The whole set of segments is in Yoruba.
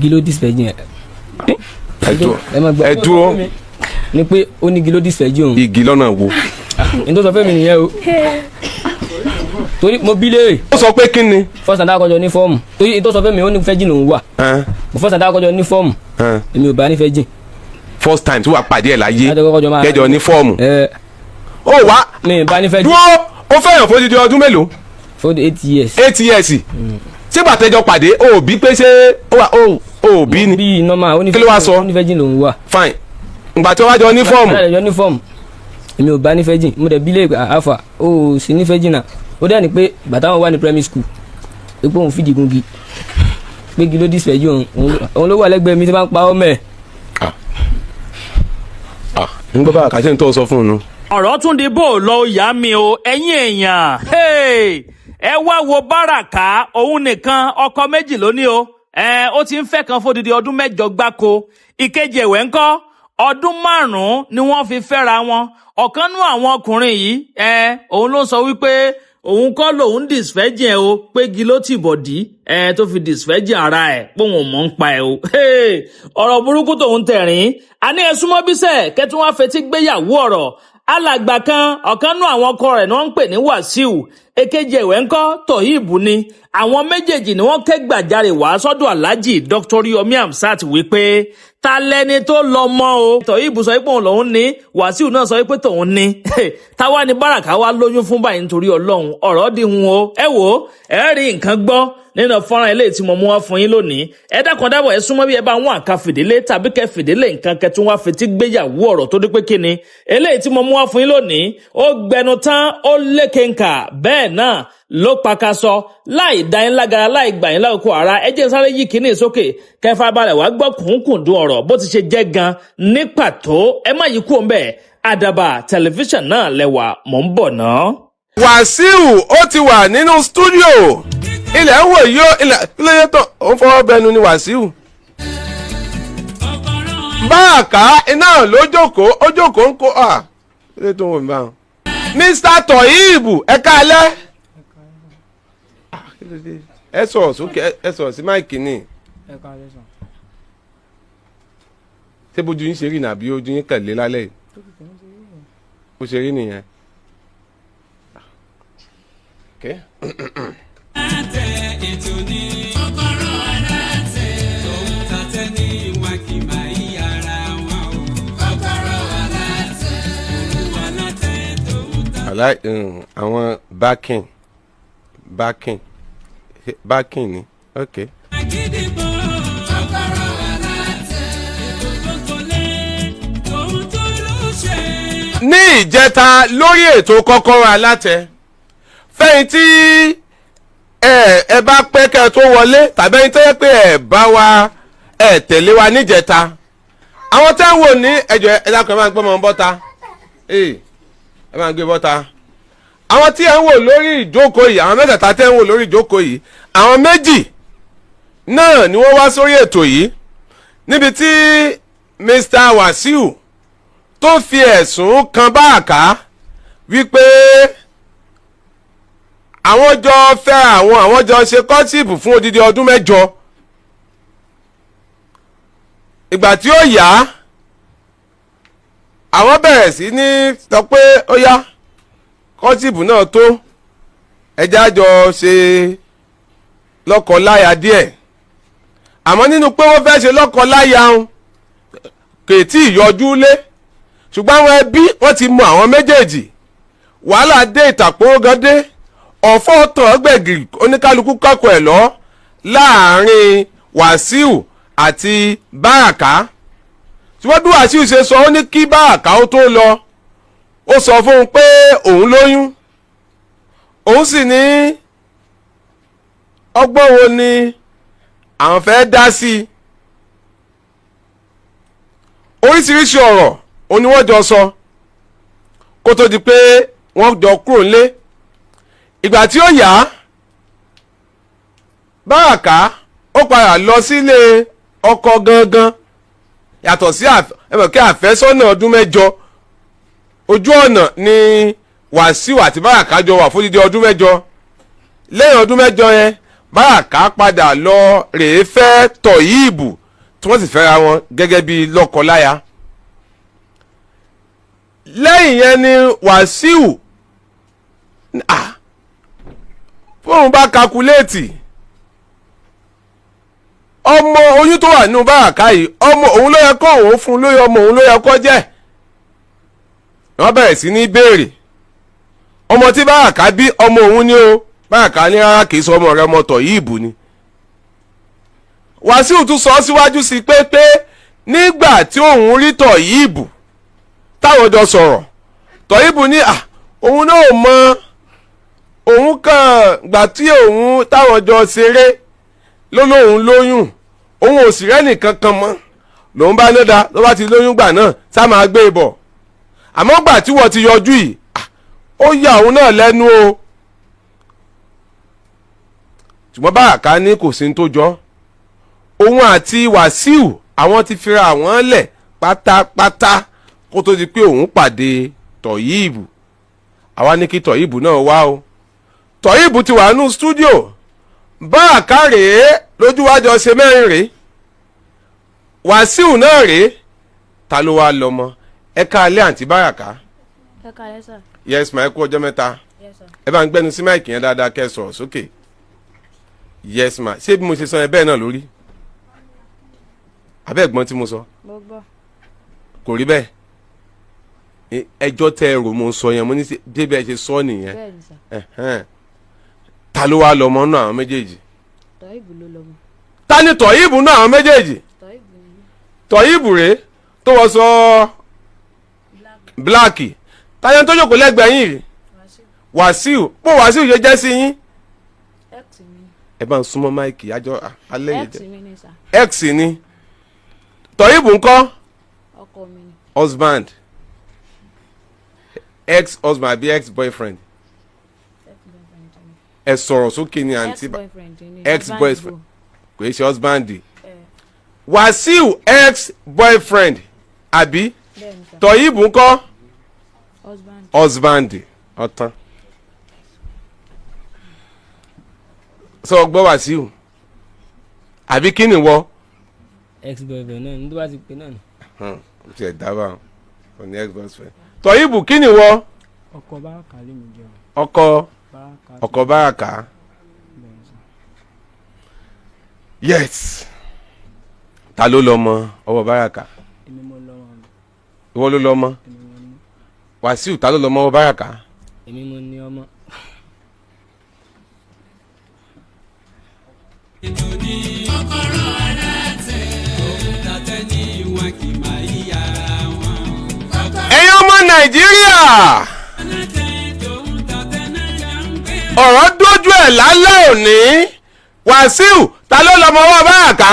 gilodis virgin ẹ dúró ni pé ó ní gilodis virgin òun. igi lọ́nà wo. n tó sọ fẹ́ mi nìyẹn o torí mo bí léèrè. ó sọ pé kí ni. first and akọjọ ní fọ́ọ̀mù torí n tó sọ fẹ́ mi ó ní virgin òun wà. first and akọjọ ní fọ́ọ̀mù èmi ò bá ní virgin. first time tí wàá pàdé ẹ̀ láyé kẹjọ ní fọ́ọ̀mù. ó wá mi ò bá ní virgin. dúró ó fẹ́yàn fódìdí ọdún mélòó. for 8 years. 8 years. ṣé bàtẹ́jọ pàdé ó bí pé ṣé ó bí ni. bí normal ó ní kí ló wá sọ. ó ní virgin lòun wà. fine ìgbà tí wọ́n wá jọ ní fọ́ọ̀mù. jọ ní fọ́ọ̀mù èmi ò bá ní virgin mo dẹ̀ bí lè àfà ó sì ní virgin náà ó dẹ́ ni pé bàtà wọn wà ní primary school pé òun fìdí gungi pé gilodis virgin òun ló wà lẹ́gbẹ̀ẹ́ mi tí wọ́n pa ọ́ mẹ́ẹ̀. n gbọ́ bá àkàṣe ń tọ́ sọ fún un. ọ̀rọ̀ tún di bó lọ ìyá mi o ẹ̀yin èèyàn ẹ wá wo Baraka òun nìkan ọkọ méjì lónìí o ó ti ń fẹ́ kan fódìdí ọdún 8 gbáko ìkejì ẹ̀wẹ̀ ńkọ́ ọdún 5 ni wọ́n fi fẹ́ra wọn ọ̀kan nú àwọn ọkùnrin yìí òun ló sọ wípé òun kọ́ lòun disvirgin ẹ̀ o pé giló tì bọ̀dí tó fi disvirgin ara ẹ̀ póun ò mọ̀ ń pa ẹ̀ o ọ̀rọ̀ burúkú tòun tẹ̀rín àní ẹ súnmọ́ bísẹ̀ kẹ́tún wá fetí gbéyàwó ọ̀rọ̀ alàgbà kan ọ̀kan nú àwọn ọkọ rẹ̀ ni wọ́n ń pè ní Wasiu èkejì ẹ̀wẹ̀ ńkọ́ Toheeb ni àwọn méjèèjì ni wọ́n ké gbàjarè wá sọ́dọ̀ Alhaji Dr. Oriyomi Hamzat wípé ta lẹni tó lọ mọ́ o. Toheeb sọ pé òun lòun ní Wasiu náà sọ pé tòun ní táwa ni Baraka wá lóyún fún báyìí nítorí Ọlọ́run ọ̀rọ̀ di hun o. ẹ wò ẹ rí nǹkan gbọ́ nínú fọ́nrán eléyìí tí mo mú wá fún yín lónìí ẹ dákun dábọ̀ ẹ súnmọ́ bí ẹ bá wọn àka fìdílé tàbí kẹ fìdílé nǹkan kẹ tún wá fetí gbéyàwó ọ̀rọ̀ tó dé pé kíni eléyìí tí mo mú wá fún yín lónìí ó gbẹnu tán ó lékenkà bẹ́ẹ̀ náà ló pakasọ láì dá yín lágara láì gbà yín lákòókò ara ẹ jẹ́ sáré yí kíní sókè kẹfà balẹ̀ wá gbọ́ kùnkùndùn ọ̀rọ̀ bó ti ṣe jẹ́ gan ní pàtó ẹ má yí kúrò ńbẹ̀ Àdàbà tẹlifíṣàn náà lẹ́wà mò ń bọ̀ ná. Wasiu ó ti wà nínú stúdíò ilẹ̀ ń wò yó ilẹ̀ tó ó ń fọwọ́ bẹnu ni Wasiu. Baraka iná ló jókòó ó jókòó ń kó ilé tó ń wò mí báwọn. Mr. Toheeb ẹ káalẹ́. ẹ sọ̀rọ̀ sókè ẹ sọ̀rọ̀ sí máìkì ni. ṣé bójú yín ṣe rí nàbí ojú yín kẹ̀lé lálẹ́ yìí. ó ṣe rí nìyẹn. Okay. ètò ní Kókórò Alátẹ tòun tàtẹ ní wákìmá ìyára wọn o Kókórò Alátẹ Kókórò Alátẹ tòun tàtẹ. àwọn backing ni okay. Agidigbo Kókórò Alátẹ ètò tó kọlé tòun tó ló ṣe. ní ìjẹta lórí ètò Kókórò Alátẹ fẹ́yìn tí ẹ bá pẹ́ kẹ́ tó wọlé tàbí ẹni tó yẹ pé ẹ bá wa ẹ tẹ̀lé wa níjẹta àwọn tẹ́ ń wò ní ẹjọ́ ẹ dákun ẹ máa ń gbọ́ mọ́ bọ́ta ẹ máa ń gbé bọ́ta àwọn tí ẹ ń wò lórí ìjókòó yìí àwọn mẹ́tẹ̀ẹ̀ta tẹ́ ń wò lórí ìjókòó yìí àwọn méjì náà ni wọ́n wá sórí ètò yìí níbi tí Mr. Wasiu tó fi ẹ̀sùn kan Baraka wípé àwọn jọ fẹ́ àwọn jọ ṣe kọ́tíìpù fún odidi ọdún 8 ìgbà tí ó yá àwọn bẹ̀rẹ̀ sí ní sọ pé ó yá kọ́tíìpù náà tó ẹjá jọ ṣe lọ́kọláya díẹ̀ àmọ́ nínú pé wọ́n fẹ́ ṣe lọ́kọláya ń kètí ìyọjú lé ṣùgbọ́n àwọn ẹbí wọ́n ti mọ àwọn méjèèjì wàhálà dé ìtàpó gan dé ọ̀fọ́ tàn gbẹ̀gìrì oníkálukú kọ́kọ́ ẹ̀ lọ láàrin Wasiu àti Baraka tí wọ́n bí Wasiu ṣe sọ ó ní kí Baraka ó tó lọ ó sọ fún un pé òun lóyún òun sì ní ọgbọ́n wo ni àwọn fẹ́ dá sí i oríṣiríṣi ọ̀rọ̀ òun ni wọ́n jọ sọ kó tó di pé wọ́n jọ kúrò nílé ìgbà tí ó yá Baraka ó padà lọ sílé ọkọ gangan yàtọ̀ sí ẹ̀mọ̀kẹ́ àfẹ́sọ́nà ọdún 8 ojú ọ̀nà ni Wasiu àti Baraka jọ wà fódìdí ọdún 8 lẹ́yìn ọdún 8 yẹn Baraka padà lọ rèé fẹ́ Toheeb tí wọ́n sì fẹ́ra wọn gẹ́gẹ́ bí lọ́kọláya. Lẹ́yìn yẹn ni Wasiu fóun bá kakuléètì ọmọ oyún tó wà nínú Baraka yìí ọmọ òun ló yẹ kó òun fún lóyún ọmọ òun ló yẹ kó jẹ́. Wọ́n bẹ̀rẹ̀ sí ní béèrè ọmọ tí Baraka bí ọmọ òun ni o. Baraka ní rárá kìí sọ ọmọ rẹ̀ ọmọ Toheeb ni. Wasiu tún sọ síwájú sí pé nígbà tí òun rí Toheeb táwọn jọ sọ̀rọ̀ Toheeb ní òun náà mọ òun kàn gbà tí òun táwọn jọ ṣeré lóhùn lóyún òun ò sì rẹ́nì kankan mọ́ lòun bá nídà ló bá ti lóyún gbà náà sá máa gbé e bọ̀ àmọ́ gbà tí wọ́n ti yọjú yìí ó yà òun náà lẹ́nu o. Ṣùgbọ́n Baraka ní kò sí ní tó jọ òun àti Wasiu àwọn ti fira àwọn lẹ̀ pátápátá kó tó di pé òun pàdé Toheeb. Àwa ní kí Toheeb náà wá o. Toheeb ti wà nínú stúdíò Baraka rèé lójú wájọ ṣe mẹ́rin rèé Wasiu náà rèé ta ló wá lọ́mọ ẹ káalẹ́ àǹtí Baraka. Ẹ káalẹ́ sà. Yes ma ẹ kú ọjọ́ mẹ́ta. Yes sir. Ẹ bá ń gbẹ́nu sí máìkì yẹn dáadáa kẹ́ ẹ sọ̀rọ̀ sókè. Yes ma ṣé bí mo ṣe sọ yẹn bẹ́ẹ̀ náà lórí abẹ́ ẹ̀gbọ́n tí mo sọ Mo gbọ́. kò rí bẹ́ẹ̀ ẹjọ́ tẹ ẹrù mo sọ yẹn mo ní débẹ̀ ṣe sọ nìyẹn. Bẹ́ẹ̀ni sà. Ta ló wá lọ́mọ náà àwọn méjèèjì. Toheeb ló lọ́mọ. Ta ni Toheeb náà àwọn méjèèjì. Toheeb ni. Toheeb rèé tó wọ sọ bíláàkì táyà tó jókòó lẹ́gbẹ̀ẹ́ yín rèé Wasiu bó Wasiu ṣe jẹ́ sí yín. X mi. Ẹ bá ń súnmọ́ máìkì àjọ alẹ́ yìí X mi ni sà. X ni Toheeb ńkọ́ Ọkọ mi ni. husband ex husband àbí ex boyfriend Ex-boyfriend ni. ẹ sọ̀rọ̀ sókè ní àǹtí Ex-boyfriend ni. ex boyfriend kò í ṣe husband Eh, Wasiu ex boyfriend àbí Bẹ́ẹ̀ni sà. Toheeb ńkọ́ Husband. husband ọ̀tán. Sọ gbọ́ Wasiu àbí kí ni wọ́. ex boyfriend náà ní tó bá ti pè náà ni. Ó ti ẹ̀ dábàá ọ̀ ní ex boyfriend. Toheeb kí ni wọ́. ọkọ Baraka lè mi jẹun. ọkọ Baraka Baraka. bẹ́ẹ̀ sà. Yes ta ló lọ́mọ ọwọ́ Baraka. èmi mo lọ́wọ́ mi. Ìwọ ló lọ́mọ. èmi mo ní. Wasiu ta ló lọ́mọ ọwọ́ Baraka. èmi mo ní ọmọ. Kókórò Alátẹ, òun tàtẹ́ ní wọn kì máa yí ara wọn. Ẹ̀yin ọmọ Nàìjíríà Alátẹ tòun tàtẹ́ náà yà ń gbé. ọ̀rọ̀ dójú ẹ̀ lálẹ́ òní. Wasiu ta ló lọ́mọ ọwọ́ Baraka.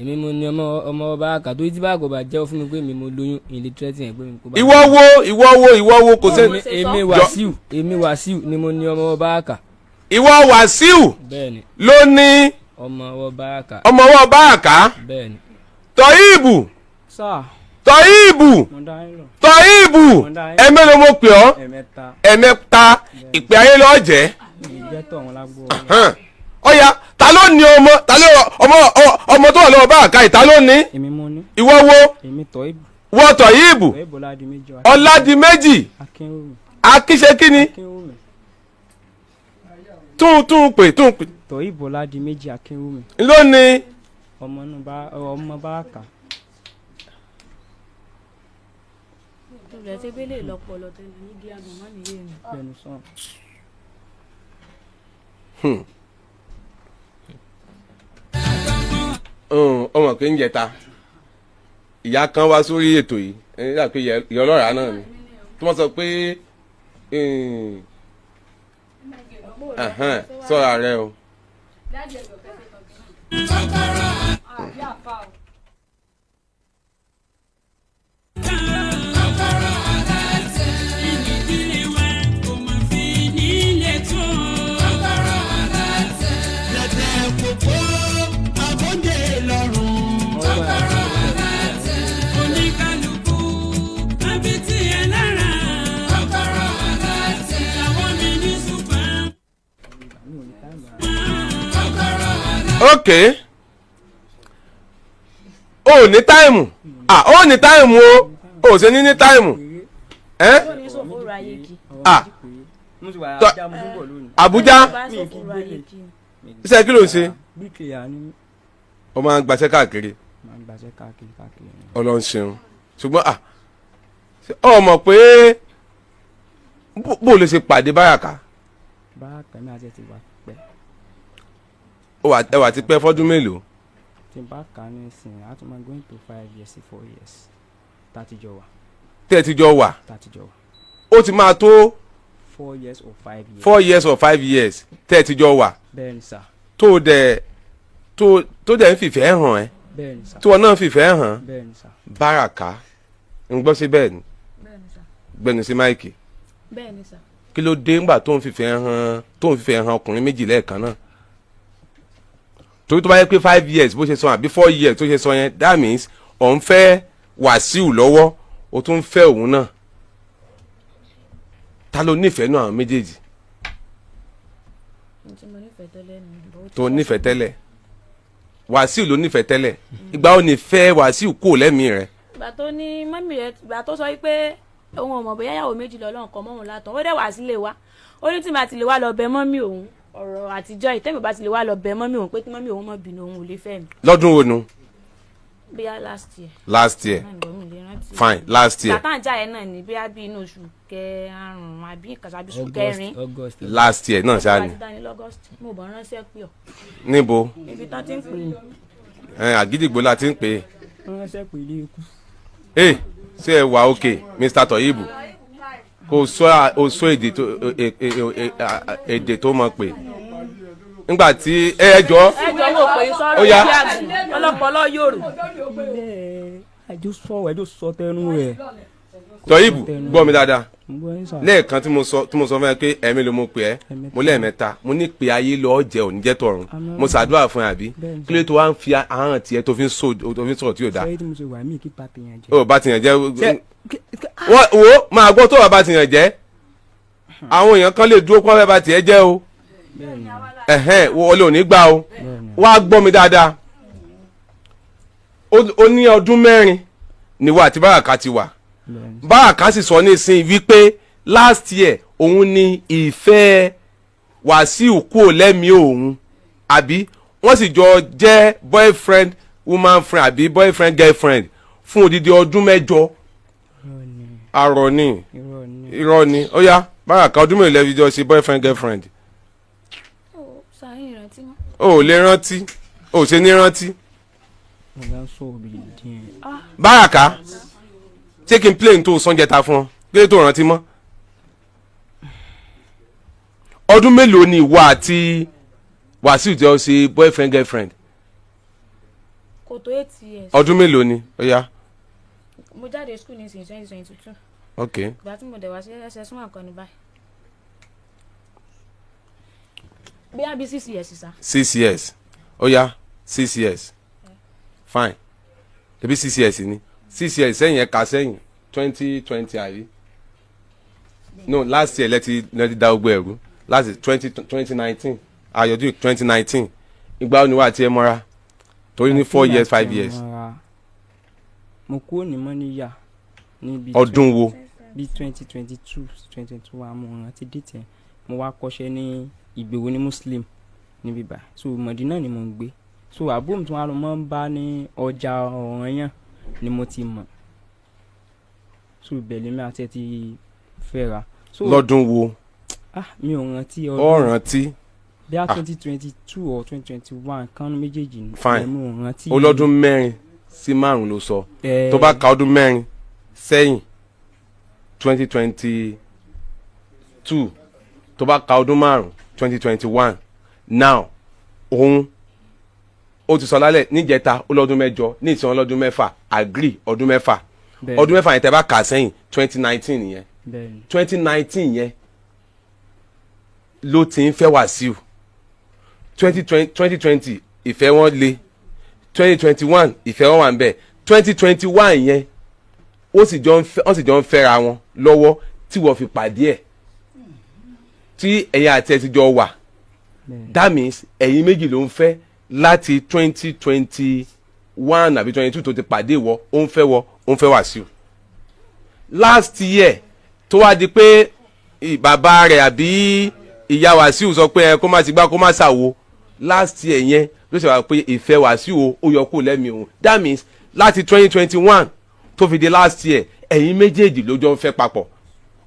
èmi mo ní ọmọ Baraka tó ti bá àgọ́ bá jẹ́wọ́ fún mi pé èmi mo lóyún ilé tírẹ́tì yẹn pé mi kó bá. ìwọ wo kò sẹ́ni. èmi Wasiu ni mo ní ọmọ Baraka. Ìwọ Wasiu bẹ́ẹ̀ni ló ní ọmọ ọwọ́ Baraka. ọmọ ọwọ́ Baraka. bẹ́ẹ̀ni. Toheeb sà Toheeb mo dá yín lọ. Toheeb ẹ̀mẹ́lò mo pè ọ́ ẹ̀mẹ́ta ẹ̀mẹ́ta ìpè ayé lọ́ọ́ jẹ́. ìjẹ́tọ̀ wọn lágbo. Ọ̀ya ta ló ní ọmọ tó wà lọ́wọ́ Baraka yìí ta ló ní. èmi mo ní. Ìwọ wo èmi Toheeb. wọ Toheeb Toheeb Ọládìméjì. Ọládìméjì Akínwùmí. akíṣe kíni Akínwùmí. tún pè. Toheeb Ọládìméjì Akínwùmí. ló ní ọmọ Baraka. Tòlẹ̀ tí gbélé lọ́pọ̀lọ́ tẹ́lẹ̀ ní gí àgbọ̀n má nìyé mi. bẹ́ẹ̀ni sàn. ọmọ pé ń jẹta ìyá kan wá sórí ètò yìí ẹni dà pé ìyá ọlọ́ràá náà ni tí wọ́n sọ pé sọ́ra rẹ o. Kókórò Alátẹ, ìdílé wa kò máa fi nílé tó. Kókórò Alátẹ, lẹ́tẹ̀ kókó àbọ̀dé lọ́rùn. Kókórò Alátẹ, oníkálukú àbí tiẹ̀ lára. Kókórò Alátẹ, àwọn mi ní ṣùgbọ́n. Kókórò okay ó ní táìmù ó ní táìmù o ó ṣe ní táìmù ó ní sòfò ra ayé kí. Abuja iṣẹ́ kí ló ń ṣe bíkìlà ni ó máa ń gbaṣẹ́ káàkiri máa ń gbàṣẹ káàkiri. Ọlọ́run ṣeun ṣùgbọ́n ọ mọ̀ pé bó lè ṣe pàdé Baraka. Baraka mi àti ẹ ti wà pẹ́. ẹ wà ti pẹ́ fọ́dún mélòó. tí n bá kà á ní ìsìn á tún máa going to 5 years sí 4 years tàtijọ́ wà. tẹ́ ẹ ti jọ wà. tàtijọ́ wà. ó ti máa tó 4 years or 5 years. 4 years or 5 years tẹ́ ẹ ti jọ wà. bẹ́ẹ̀ni sà. tó dẹ̀ ń fìfẹ́ hàn ẹ́. bẹ́ẹ̀ni sà. tí wọn náà fìfẹ́ hàn. bẹ́ẹ̀ni sà. Baraka ń gbọ́ sí bẹ́ẹ̀ ni. bẹ́ẹ̀ni sà. gbẹnu sí máìkì. bẹ́ẹ̀ni sà. kí ló dé ńgbà tó ń fìfẹ́ hàn ọkùnrin méjì lẹ́ẹ̀kan náà. torí tó bá yẹ pé 5 years bó ṣe sọ àbí 4 years tó ṣe sọ yẹn that means òun fẹ́ Wasiu lọ́wọ́ o tún fẹ́ òun náà. ta ló nífẹ̀ẹ́ náà àwọn méjèèjì. tó nífẹ̀ẹ́ tẹ́lẹ̀ Wasiu ló nífẹ̀ẹ́ tẹ́lẹ̀ ìgbà ó nífẹ̀ẹ́ Wasiu kò lẹ́mìí rẹ̀. ìgbà tó ní mọ́mí rẹ̀ ìgbà tó sọ pé òun ò mọ̀ bóyá ìyàwó méjì lọ́lọ́ nǹkan mọ́hùn látọ̀ ó dẹ̀ wá sílé wa ó ní tí màá ti lè wá lọ bẹ mọ́mí òun ọ̀rọ̀ àtijọ́ ìtẹ́mi bá ti lè wá lọ bẹ mọ́mí òun pé kí mọ́mí òun mọ̀ bínú òun ò lè fẹ́ mi. lọ́dún wo nu. bóyá last year. last year fine last year. bàtà ìjà yẹn náà ni bóyá bí inú oṣù kẹrùn-ún àbí kàṣàbí oṣù kẹrin. last year náà ṣáà ni. mo bọ̀ ránṣẹ́ pé ọ. níbo. ibi tán ti ń pè é. Agidigbo la ti ń pè é. ránṣẹ́ pé ilé ikú. ṣé ẹ wà okay Mr. Toheeb kò sọ èdè tó mọ̀ pé nígbà tí ẹjọ́ wò pé sọ̀rọ̀ ìyá ọlọ́pọlọ yòrò. ẹjọ́ sọ tẹnu rẹ̀. Toheeb gbọ́ mi dáadáa lẹ́ẹ̀kan tí mo sọ fún ẹ pé ẹ̀mí ló mo pè ẹ́ mo lẹ́ẹ̀mẹ́ta mo ní pé ayé lọ́ọ́ jẹ òní jẹ́ tọ̀run mo ṣàdúrà fún ẹ àbí kí ló tó wá ń fi ahọ́n tiẹ̀ tó fi ń sọ̀rọ̀ tí yóò dáa. ó bá tiyàn jẹ́ wo máa gbọ́ tó wà bá tiyàn jẹ́ àwọn èèyàn kan lè dúró kó wọ́n fẹ́ bá tiẹ̀ jẹ́ o wọlé ò ní gbà o wá gbọ́ mi dáadáa ó ní ọdún mẹ́rin níwọ àti Baraka ti wà. Baraka sì sọ nísìnyí wípé last year òun ni ìfẹ́ Wasiu kúrò lẹ́mìí òun àbí wọ́n sì jọ jẹ́ boyfriend woman friend àbí boyfriend girlfriend fún odidi ọdún mẹ́jọ. arọ ni irọ́ ni ó yá Baraka ọdún mẹ́rin lẹ́bi jọ ṣe boyfriend girlfriend. o ò lè rántí o ò ṣe ní rántí. Baraka ṣé kí n plane tó sọ́njẹ́ ta fún ọ kí tó rántí mọ́. ọdún mélòó ni ìwọ àti Wasiu jẹ́ ọ ṣe boyfriend girlfriend. kò tó 8 years. ọdún mélòó ni ó yá. mo jáde school ní 2022. ok. ìgbà tí mo dẹ̀ wá sí SS1 kan ní báyìí. bóyá bí 6 years sá. 6 years ó yá 6 years fine ebi 6 years ni 6 years sẹ́yìn ẹ̀ka sẹ́yìn 2020 àyè no last year lẹ́ti dá ogbó ẹ̀rú last 2019 ayọ̀dún 2019 ìgbà wo ni wà á tiẹ̀ mọ́ra torí ní 4 years 5 years. mo kúrò ní mọ́níyà níbi ọdún wo. bí 2022 2021 mo rántí dìtẹ̀ mo wá kọ́ṣẹ́ ní Ìgbòho ní Muslim níbí báyìí so Mọ̀dínà ni mo ń gbé so àbúrò mi tí wọ́n á lọ mọ́ ń bá ní ọjà Ọ̀rànyàn ni mo ti mọ̀ so bẹ̀lẹ̀ mi àti ẹ ti fẹ́ra. lọ́dún wo. mi ò rántí ọdún. ó rántí. bí a 2022 or 2021 kánú méjèèjì ni. fine mi ò rántí. olọ́dún mẹ́rin sí márùn ló sọ tó bá ka ọdún mẹ́rin sẹ́yìn 2022 tó bá ka ọdún márùn 2021 now òun ó ti sọ lálẹ́ níjẹta ọlọ́dún mẹ́jọ ní ìsìn ọlọ́dún mẹ́fà agree ọdún mẹ́fà ọdún mẹ́fà yẹn tẹ́ bá kà sẹ́yìn 2019 yẹn 2019 yẹn ló ti ń fẹ́ Wasiu 2020 ìfẹ́ wọn le 2021 ìfẹ́ wọn wà ń bẹ̀ 2021 yẹn wọ́n sì jọ ń fẹ́ra wọn lọ́wọ́ tí wọ́n fi pàdé ẹ̀ tí ẹ̀yin àti ẹ̀ ti jọ wà that means ẹ̀yin méjì ló ń fẹ́ láti 2021 àbí 22 tó ti pàdé wọ ó ń fẹ́ Wasiu last year tó wá di pé bàbá rẹ̀ àbí ìyá Wasiu sọ pé kó má ti gbá kó má ṣàwo last year yẹn ló ṣe wá pé ìfẹ́ Wasiu ó yọ kó lẹ́mìí òun that means láti 2021 tó fi di last year ẹ̀yin méjèèjì ló jọ ń fẹ́ papọ̀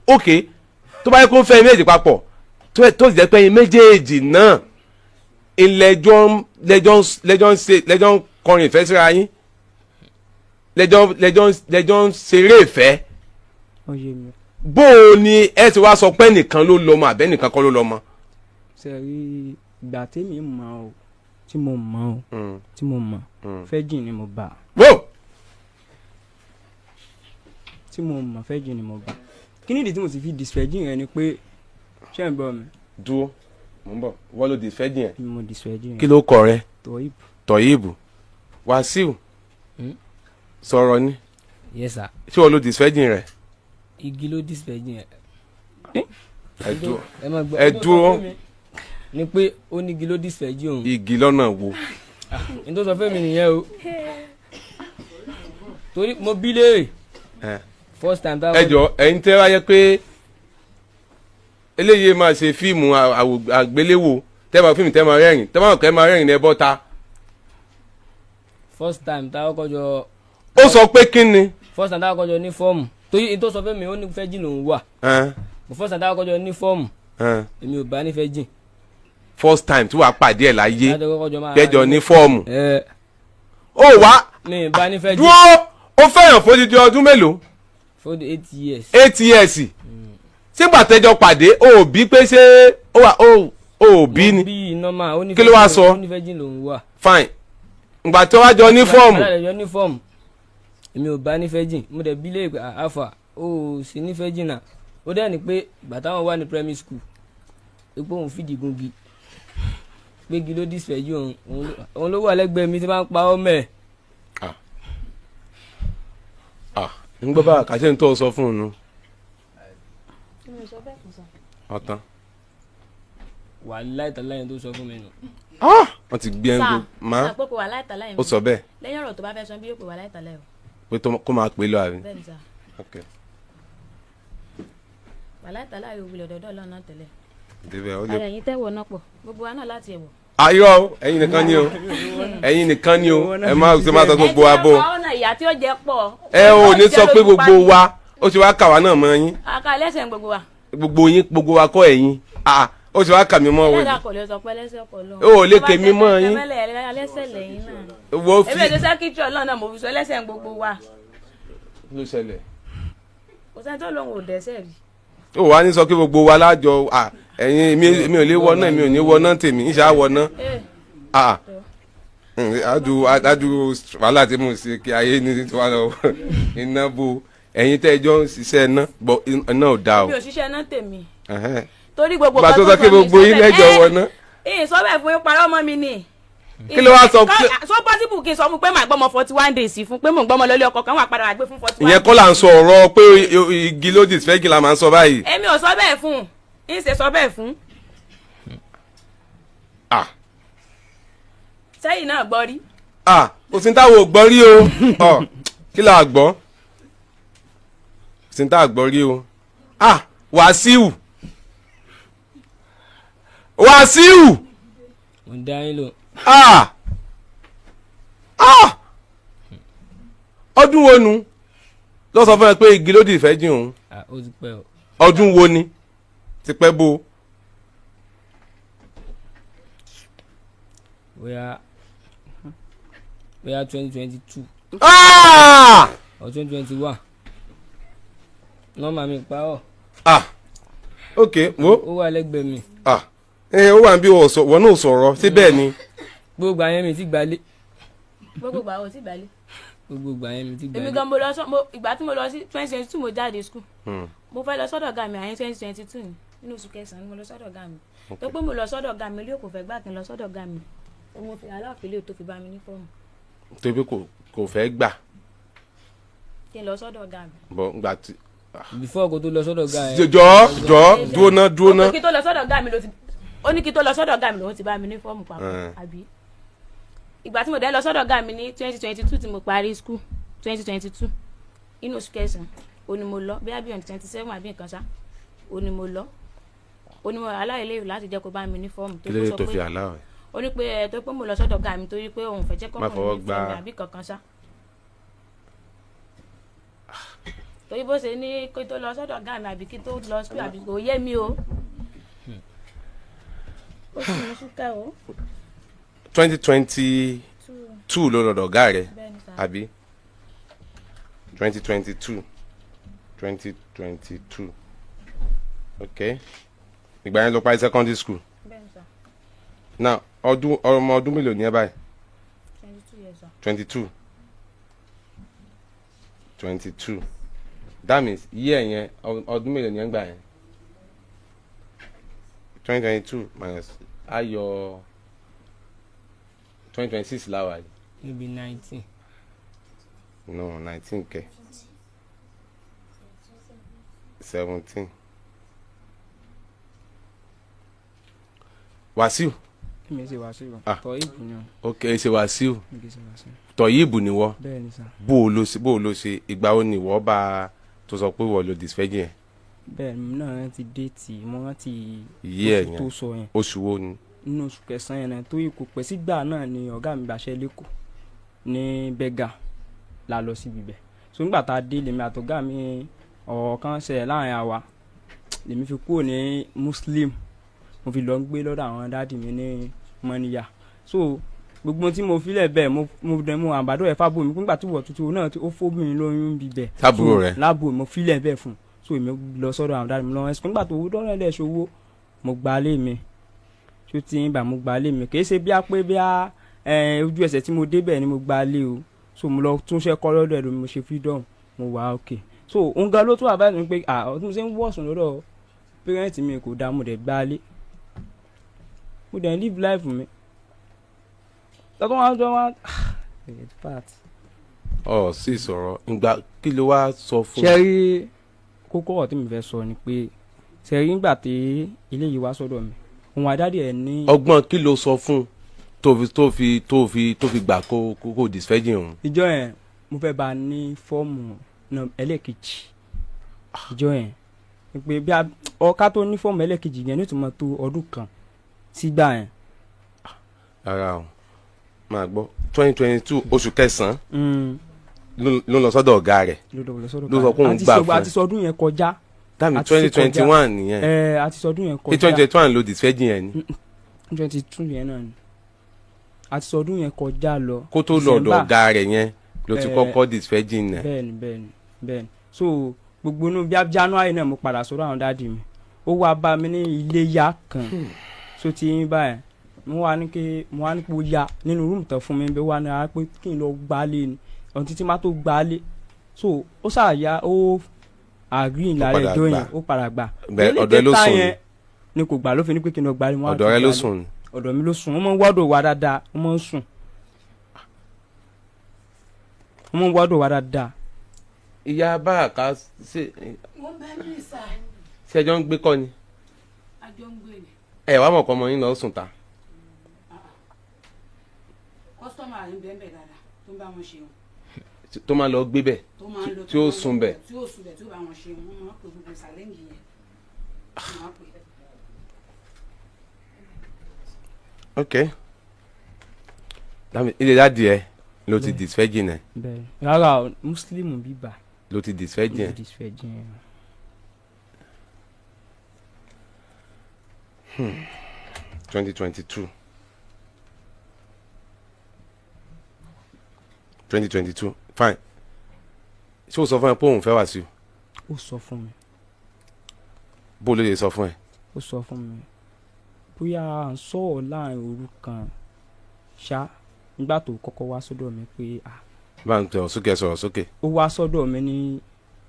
ok tó bá yẹ kó ń fẹ́ méjèèjì papọ̀ tó sì jẹ́ pé ẹ̀yin méjèèjì náà lẹ́jọ́ ń kọrin ìfẹ́ síra yín lẹ́jọ́ ń ṣeré ìfẹ́ bó o ni ẹ ti wá sọ pé nìkan ló lọ́mọ àbẹ́ nìkan kọ́ ló lọ́mọ. ṣe rí ìgbà tèmi mọ̀ o tí mo mọ̀ fẹ́jìn ni mo bá tí mo mọ̀ fẹ́jìn ni mo bá kí nìdí tí mo sì fi disfẹ́jìn rẹ ni pé ṣé ń bọ̀ mi. dúró mo ń bọ̀ wọ́n ló disfẹ́jìn ẹ̀. mo disfẹ́jìn rẹ. kí ló kọ rẹ. Toheeb. Toheeb Wasiu sọ̀rọ̀ ni. yes sir. ṣé wọ́n ló disfẹ́jìn rẹ. igi ló disfẹ́jìn ẹ̀. ẹ dúró. ni pé ó ní igi ló disfẹ́jìn òun. igi lọ́nà wo. n tó sọ fún mi nìyẹn o torí mo bí léèrè first time táwọn. ẹ jọ ẹ̀yin tẹ́ wáyé pé eléyìí máa ṣe fíìmù àgbéléwò tẹ́ máa fíìmù tẹ́ máa rẹ́rìn tẹ́ máa kẹ́ máa rẹ́rìn ní ẹ bọ́ta. first time táwọn kọjọ. ó sọ pé kí ni. first time táwọn kọjọ ní fọ́ọ̀mù torí n tó sọ fún mi ó ní fẹ́ jìn lòún wà. first time táwọn kọjọ ní fọ́ọ̀mù èmi ò bá ní fẹ́ jìn. first time tí wàá pàdé ẹ̀ láyé kẹjọ ní fọ́ọ̀mù. ó wá mi bá ní fẹ́ jìn. dúró ó fẹ́ràn fódìdí ọdún mélòó. for the 8 years. 8 years. sígbà tẹjọ pàdé ó bí pé ṣé ó wà ó bí ni. bí normal ó ní kí ló wá sọ. ó ní fẹ́ jìn lòún wà. fine ìgbà tó wá jọ ní fọ́ọ̀mù. ìgbà ní fọ́ọ̀mù èmi ò bá ní fẹ́ jìn mo dẹ̀ bí lè àfà ó sì ní fẹ́ jìn náà ó dẹ̀ ní pé ìgbà táwọn wà ní primary school pé òun fìdí gungi pé igi ló disfẹ́jú òun ló wà lẹ́gbẹ̀ẹ́ mi tí wọ́n pa ọ́ mẹ́ẹ̀. ń gbọ́ bá kàṣẹ́ ń tọ́ sọ fún un nu. ọ̀tán. wà láìtàláyìn tó sọ fún mi nù. wọ́n ti gbé ẹnu máa ó sọ bẹ́ẹ̀. lẹ́yìn ọ̀rọ̀ tó bá fẹ́ sọ bí yóò pè wà láìtàláyìn. pé kó máa pè é lọ àbí. bẹ́ẹ̀ni sá. wà láìtàláyìn òwúlẹ̀ ọ̀dọ̀dọ̀ lọ́nà tẹ́lẹ̀. ara ẹ̀yin tẹ́wọ̀ náà pọ̀ gbogbo wa náà láti ẹ̀wọ̀. ayọ̀ ẹ̀yin nìkan ni o ẹ̀yin nìkan ni o ẹ má sọ gbogbo wa bò. ẹ ti máa ọ̀nà ìyá tí ó jẹ pọ̀. ẹ ò ní sọ pé gbogbo wa ó ti wá kà wá náà mọ́ yín. aka lẹ́sẹ̀ gbogbo wa. gbogbo wa kọ́ ẹ̀yin ó ti wá kà mí mọ́ wọ́n. ẹlẹ́dàá kò lè sọ pé lẹ́sẹ̀ pọ̀ lọ. ó lè ké mi mọ́ yín. lẹ́sẹ̀ lẹ́yìn náà. wọ́n fi. ebi ètò sẹ́kítì ọlọ́run náà mo fi sọ lẹ́sẹ̀ gbogbo wa. ló ṣẹlẹ̀. kò sẹ́ni tó lóun ò dẹ́sẹ̀ rí. ó wàá ní sọ pé gbogbo wa lájọ ẹ̀yin mi ò lè wọ náà mi ò ní wọ náà tèmi ń ṣáà wọ náà. adu wàhálà tí mo ṣe kí ayé ní tí wàá lọ iná bo ẹ̀yin tẹ́ ẹjọ́ ń ṣiṣẹ́ iná bọ̀ iná ò dáa o. mi ò ṣiṣẹ́ iná tèmi. torí gbogbo kan tó sọ pé gbogbo yín lẹ́jọ́ wọ náà. sọ bẹ́ẹ̀ fún yín parọ́ mọ́ mi ni. kí ló wá sọ pé. so possible kí n sọ fún pé màá gbọ́mọ 41 days fún pé mò ń gbọ́mọ lọ́lé ọkọ kan wà padà wà gbé fún 41. ìyẹn kọ́ là ń sọ ọ̀rọ̀ pé igi ló disfẹ́ kí la máa ń sọ báyìí. èmi ò sọ bẹ́ẹ̀ fún ń ṣe sọ bẹ́ẹ̀ fún. sẹ́yìn náà gbọ́ rí. kò sí ní táwọn ò gbọ́ rí o kí là á gbọ́ kò sí ní táwọn gbọ́ rí o Wasiu Wasiu. mo ń dá yín lò. ọdún wo nu lọ sọ fún ẹ pé igi ló di ìfẹ́ jìn òun. ó ti pẹ́ o. ọdún wo ni ti pẹ́ bó. bóyá 2022 or 2021 nọ́ọ̀mà mi pa ọ́. ok wo. ó wà lẹ́gbẹ̀ẹ́ mi. ó wà bí wọ́n náà sọ̀rọ̀ síbẹ̀ ni. gbogbo àyẹn mi ti gbalé. gbogbo àwọn ò ti gbalé. gbogbo àyẹn mi ti gbalé. èmi gan mo lọ ìgbà tí mo lọ sí 2022 mo jáde school. mo fẹ́ lọ sọ́dọ̀ ọ̀gá mi àyẹn 2022 ni nínú oṣù kẹsàn-án ni mo lọ sọ́dọ̀ ọ̀gá mi. tó pé mo lọ sọ́dọ̀ ọ̀gá mi ilé kò fẹ́ gbà kí n lọ sọ́dọ̀ ọ̀gá mi. mo fi aláàfin tó fi bá mi ní fọ́ọ̀mù. tó bí kò fẹ́ gbà. kí n lọ sọ́dọ̀ ọ̀gá mi. bọ̀ ngbà tí. before kó tó lọ sọ́dọ̀ ọ̀gá yẹn. jọ dúró ná. ó ní kí tó lọ sọ́dọ̀ ọ̀gá mi ló ti bá mi ní fọ́ọ̀mù papọ̀ àbí. ìgbà tí mo dẹ́ lọ sọ́dọ̀ ọ̀gá mi ní 2022 tí mo parí school 2022 inú oṣù kẹsàn-án òní mo lọ bí i on 27 àbí nǹkan ṣá òní mo lọ òní mo aláìlérò láti jẹ́ kó bá mi ní fọ́ọ̀mù kí ló dé tó fi àlá rẹ̀. ó ní pé tó pé mo lọ sọ́dọ̀ ọ̀gá mi torí pé òun fẹ́ jẹ́ kọ́kọ́ mi ní fọ́ọ̀mù àbí kankan ṣá torí bó ṣe ní kí tó lọ sọ́dọ̀ ọ̀gá mi àbí kí tó lọ school àbí kò yé mi o ó sì ní ṣúkẹ́ o. 2022 ló lọ́dọ̀ ọ̀gá rẹ̀ Bẹ́ẹ̀ ni sà. àbí 2022 ok ìgbà yẹn ló parí secondary school Bẹ́ẹ̀ ni sà. now ọmọ ọdún mélòó ni ẹ báyìí 22 years sà. 22 that means year yẹn ọdún mélòó ni ẹ ń gbà yẹn 2022 minus ayọ̀ 2026 láwa yìí. níbi 19. No, 19 kẹ. 17. Wasiu. mi ṣe Wasiu Ah. Toheeb ni o Ok, ṣe Wasiu. mi kì í ṣe Wasiu. Toheeb ni wọ́. bẹ́ẹ̀ ni sà. Bó o ló ṣe ìgbà wo ni wọ́ bá tó sọ pé wọ́n lo disfẹ́jì yẹn. bẹ́ẹ̀ ni náà rántí déètì mo rántí Yí ẹ̀ oṣù tó yẹn. sọ yẹn Oṣù wo ni? nínú oṣù kẹsàn-án yẹn náà tó ikú pẹ̀ sígbà náà ni ọ̀gá mi gbàṣẹ́ lẹ́kọ̀ọ́ ní bẹ́gà la lọ síbi bẹ̀ so nígbà tá a dé lèmi àtọ̀gá mi ọ̀rọ̀ kan ṣẹlẹ̀ láàrin àwa lèmi fi kúrò ní muslim mo fi lọ ń gbé lọ́dọ̀ àwọn dáàdì mi ní mọ́níyà so gbogbo tí mo filẹ̀ bẹ́ẹ̀ mo dẹ̀ mo àbádọ́ ẹ̀ fábò mi nígbà tí wọ́n tuntun náà ó fóbìnrin lóyún bí bẹ́ẹ̀ Sábúrò rẹ̀? láàbò mo filẹ̀ bẹ́ẹ̀ fún so èmi lọ sọ́dọ̀ àwọn dáàdì mi lọ́wọ́ ẹ̀sùn nígbà tó dọ́rọ̀ ẹ̀ ṣòwò mo gba lé mi tí ó ti ń bà mo gba lé mi kì í ṣe bí a pé bí a ojú ẹsẹ̀ tí mo débẹ̀ ni mo gba lé o so mo lọ túnṣe kọ́ lọ́dọ̀ ẹ̀rọ mi mo ṣe freedom mo wà ok so òun gan ló tún àbá mi pé ọdún ṣe ń wọ̀sùn lọ́dọ̀ pẹ́rẹ́ǹtì mi kò dáa mo dẹ̀ gba lé mo dẹ̀ live life mi tọ́tọ́ wọn jọ wọn Ọ sì sọ̀rọ̀ ìgbà kí ló wá sọ fún. ṣe rí kókó ọ̀rọ̀ tí mi fẹ́ sọ ni pé ṣe rí nígbà tí ilé yìí wá sọ́dọ̀ mi òun àdáde ẹ̀ ní. Ọgbọ́n kí ló sọ fún tó fi gbà kó disfẹ́jì òun. ìjọ yẹn mo fẹ́ bá a ní fọ́ọ̀mù ẹlẹ́ẹ̀kejì ìjọ yẹn pé bí ọ̀ká tó ní fọ́ọ̀mù ẹlẹ́ẹ̀kejì yẹn nítorí tó ọdún kan sígbà yẹn. Rárá o máa gbọ́ 2022 oṣù kẹsàn-án ló lọ sọ́dọ̀ ọ̀gá rẹ̀ ló sọ pé òun gbà fún ẹ. àti sọdún yẹn kọjá. Dami 2021 nìyẹn. àti sọdún yẹn kọjá. 2021 ló disfẹ́jì yẹn ni. 2022 yẹn náà ni àti sọdún yẹn kọjá lọ. Kó tó lọ ọ̀dọ̀ ọ̀gá rẹ̀ yẹn ló ti kọ́kọ́ disfẹ́jì nẹ̀. bẹ́ẹ̀ni so gbogbo inú bíi January náà mo padà sọ́dọ̀ àwọn dáàdì mi ó wá bá mi ní iléyá kan so ti yín báyẹn mo wá ní pé ó ya nínú rúùmù tán fún mi bẹ́ẹ̀ wá ní ara pé kí n lọ gbálé ni ọ̀n títí má tó gbálé so ó ṣàyà ó àgírí ìlàrẹ̀ ẹjọ́ yẹn ó padà gbà ọ̀dọ̀ ẹ ló sùn ni kò gbà ló fi ní pé kí n lọ gbálé. ọ̀dọ̀ ẹ ló sùn. ọ̀dọ̀ mi ló sùn wọ́n mọ̀ ń wádùn wa dáadáa wọ́n mọ̀ ń sùn wọ́n mọ̀ ń wádùn wa dáadáa. Ìyá Baraka ṣe mo ń bẹ ní ìsà ẹjọ́ ń gbé kọ́ ni. àjọ ń gbé ni Ẹ wàá mọ̀ kọ́ ọmọ yín lọ sùn ta. kọ́sítọ́mà rẹ̀ ń bẹ́ẹ̀ bẹ́ẹ̀ dáadáa tó ń bá wọn ṣe wọn. tó máa lọ gbé bẹ̀ tó máa ń lọ tí ó sùn bẹ̀. tí ó sùn bẹ̀ tí ó bá wọn ṣe wọn máa ń pè gbogbo sàlẹ́ǹgì yẹn máa pè. Ok ilé dáàdì ẹ ló ti disfẹ́jì nẹ̀. bẹ́ẹ̀ rárá muslim bíbà ló ti disfẹ́jì ẹ̀. 2022 fine ṣé o sọ fún ẹ pé òun fẹ́ Wasiu. ó sọ fún mi. bó ló lè sọ fún ẹ. ó sọ fún mi bóyá à ń sọ̀rọ̀ láàrin òru kan ṣá nígbà tó kọ́kọ́ wá sọ́dọ̀ mi pé bá ń tẹ ọ̀sókè sọ̀rọ̀ sókè. ó wá sọ́dọ̀ mi ní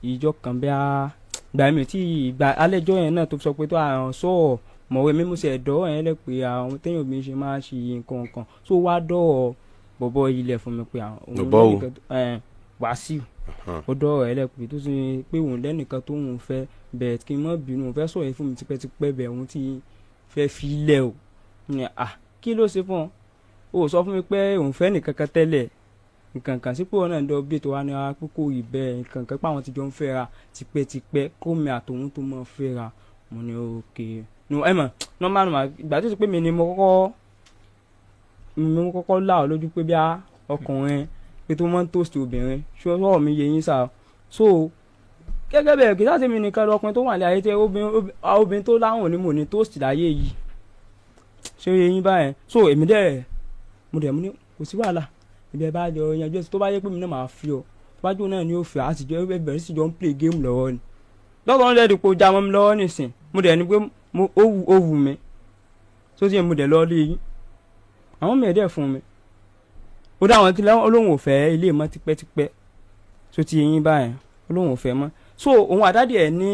ìjọ kan bí a gbà mí tí ìgbà alẹ́jọ́ yẹn náà tó sọ pé tó àwọn sọ̀rọ̀ mọ̀wé mímú sí ẹ̀dọ́ yẹn lẹ́ pé àwọn téèyàn bí ṣe máa ṣe nǹkan kan tó wá dọ̀ọ̀ bọ̀bọ̀ ilẹ̀ fún mi pé àwọn Wasiu ó dọ̀ọ̀ ẹ̀ lẹ́pẹ́ tó sì pé òun lẹ́nìkan tó òun fẹ́ bẹ̀ẹ̀ kí n má bínú òun fẹ́ sọ̀rọ̀ yẹn fún mi tipẹ́tipẹ́ bẹ̀ òun ti fẹ́ fi ilẹ̀ o kí ló ṣe fún ọ ó sọ fún mi pé òun fẹ́ nìkan kan tẹ́lẹ̀ nǹkan kan sípò náà ń dọ́ bí ètò wa ní ara púpọ̀ ìbẹ́ nǹkan kan pàwọn ti jọ ń fẹ́ra tipẹ́tipẹ́ kó mi àtòun tó mọ̀ fẹ́ra mo ní òkè ẹ mọ̀ normal ìgbà tó ti pé mi ni mo kọ́kọ́ là ọ́ lójú pé bí a ọkùnrin pé tó mọ́ ń toast obìnrin ṣọ́ọ́ mi yẹ yín sá so gẹ́gẹ́ bẹ́ẹ̀ kí sáà sí mi nìkan lọkùnrin tó wà ní ayé tẹ obìnrin tó láwọn ní mò ní toast láyé yìí ṣé yẹ yín báyẹn so èmi dẹ̀ mo ní kò sí wàhálà ibi ẹ bá jọ yanjú ẹsẹ tó bá yẹ pé mi náà máa fi ọ tó bá jó náà ni ó fi àtijọ́ ẹbẹ̀rẹ̀ sì jọ ń play game lọ́wọ́ ni lọ́kàn lẹ́ẹ̀dì pé ó já mọ́ mi lọ́wọ́ nìsín mo dẹ̀ ni pé ó wù mí tó ti mo dẹ̀ lọ́ọ́ lé yín àwọn mi ẹ̀ dẹ̀ fún mi ó dá àwọn tí olóhùn ò fẹ́ ilé mọ́ tipẹ́tipẹ́ tó ti yín báyẹn olóhùn ò fẹ́ mọ́ so òun àdádì ẹ̀ ní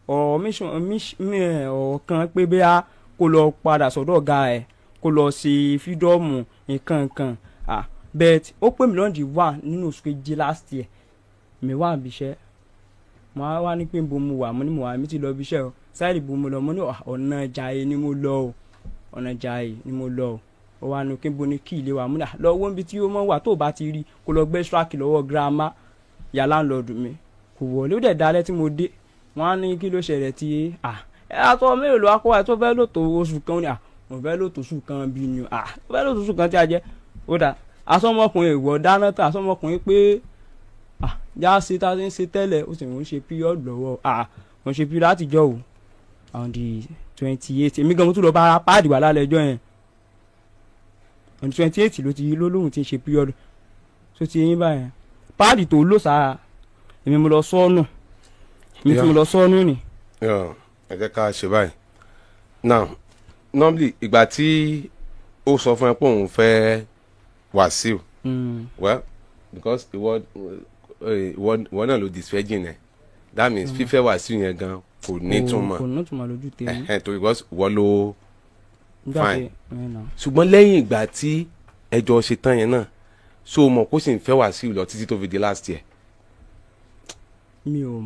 ọ̀rọ̀ kan pé bí a kó lọ padà sọ́dọ̀ ọ̀gá ẹ̀ kó lọ sí fídọ́ọ̀mù nǹkan but ó pè mí lọ́ndì wà nínú oṣù kejì last year mi wà níbi iṣẹ́ mo wá ní pé bo mo wà mo ní mo wà mí ti lọ ibi iṣẹ́ o sáyẹ̀dì bo mo lọ mo ní ọ̀nà Jaiye ni mo lọ o ọ̀nà Jaiye ni mo lọ o ó wá ní kí n bo ní kí ilé wa mo ní lọ́wọ́ níbi tí ó mọ̀ wà tó o bá ti rí kó lọ gbé ṣáàkì lọ́wọ́ girama ìyá láńlọ́ọ̀dù mi kò wọlé ó dẹ̀ dalẹ̀ tí mo dé wọ́n á ní kí ló ṣẹlẹ̀ tí ẹ àtọ́ mélòó ló wá kó wa tó fẹ́ lò tó oṣù kan ní mo fẹ́ lò tó oṣù kan bí ni mo fẹ́ lò tó oṣù kan tí a jẹ́ ó dà asọmọkùnrin ìwọ dáná tán asọmọkùnrin pé já ṣe tá a ṣe ń ṣe tẹ́lẹ̀ ó sì ń ṣe period lọ́wọ́ mo ṣe period látijọ́ o on the 28 èmi gan mo tún lọ bá ara páàdì wà lálẹ́ ẹjọ́ yẹn on the 28 ló ti lóhùn tí ń ṣe period tó ti yín báyẹn páàdì tó lò sára èmi mo lọ sọ́ọ̀nù èmi tí mo lọ sọ́ọ̀nù ni. ẹ jẹ́ ká ṣe báyìí now normally ìgbà tí ó sọ fún ẹ pé òun fẹ́ Wasiu well because ìwọ náà ló disvirgin ẹ that means fífẹ́ Wasiu yẹn gan kò ní túmọ̀ kò ní túmọ̀ lójú tèmi tó because ìwọ ló fine ṣùgbọ́n lẹ́yìn ìgbà tí ẹjọ́ ṣe tán yẹn náà so mọ̀ kó sì ń fẹ́ Wasiu lọ títí tó fi di last year. mi ò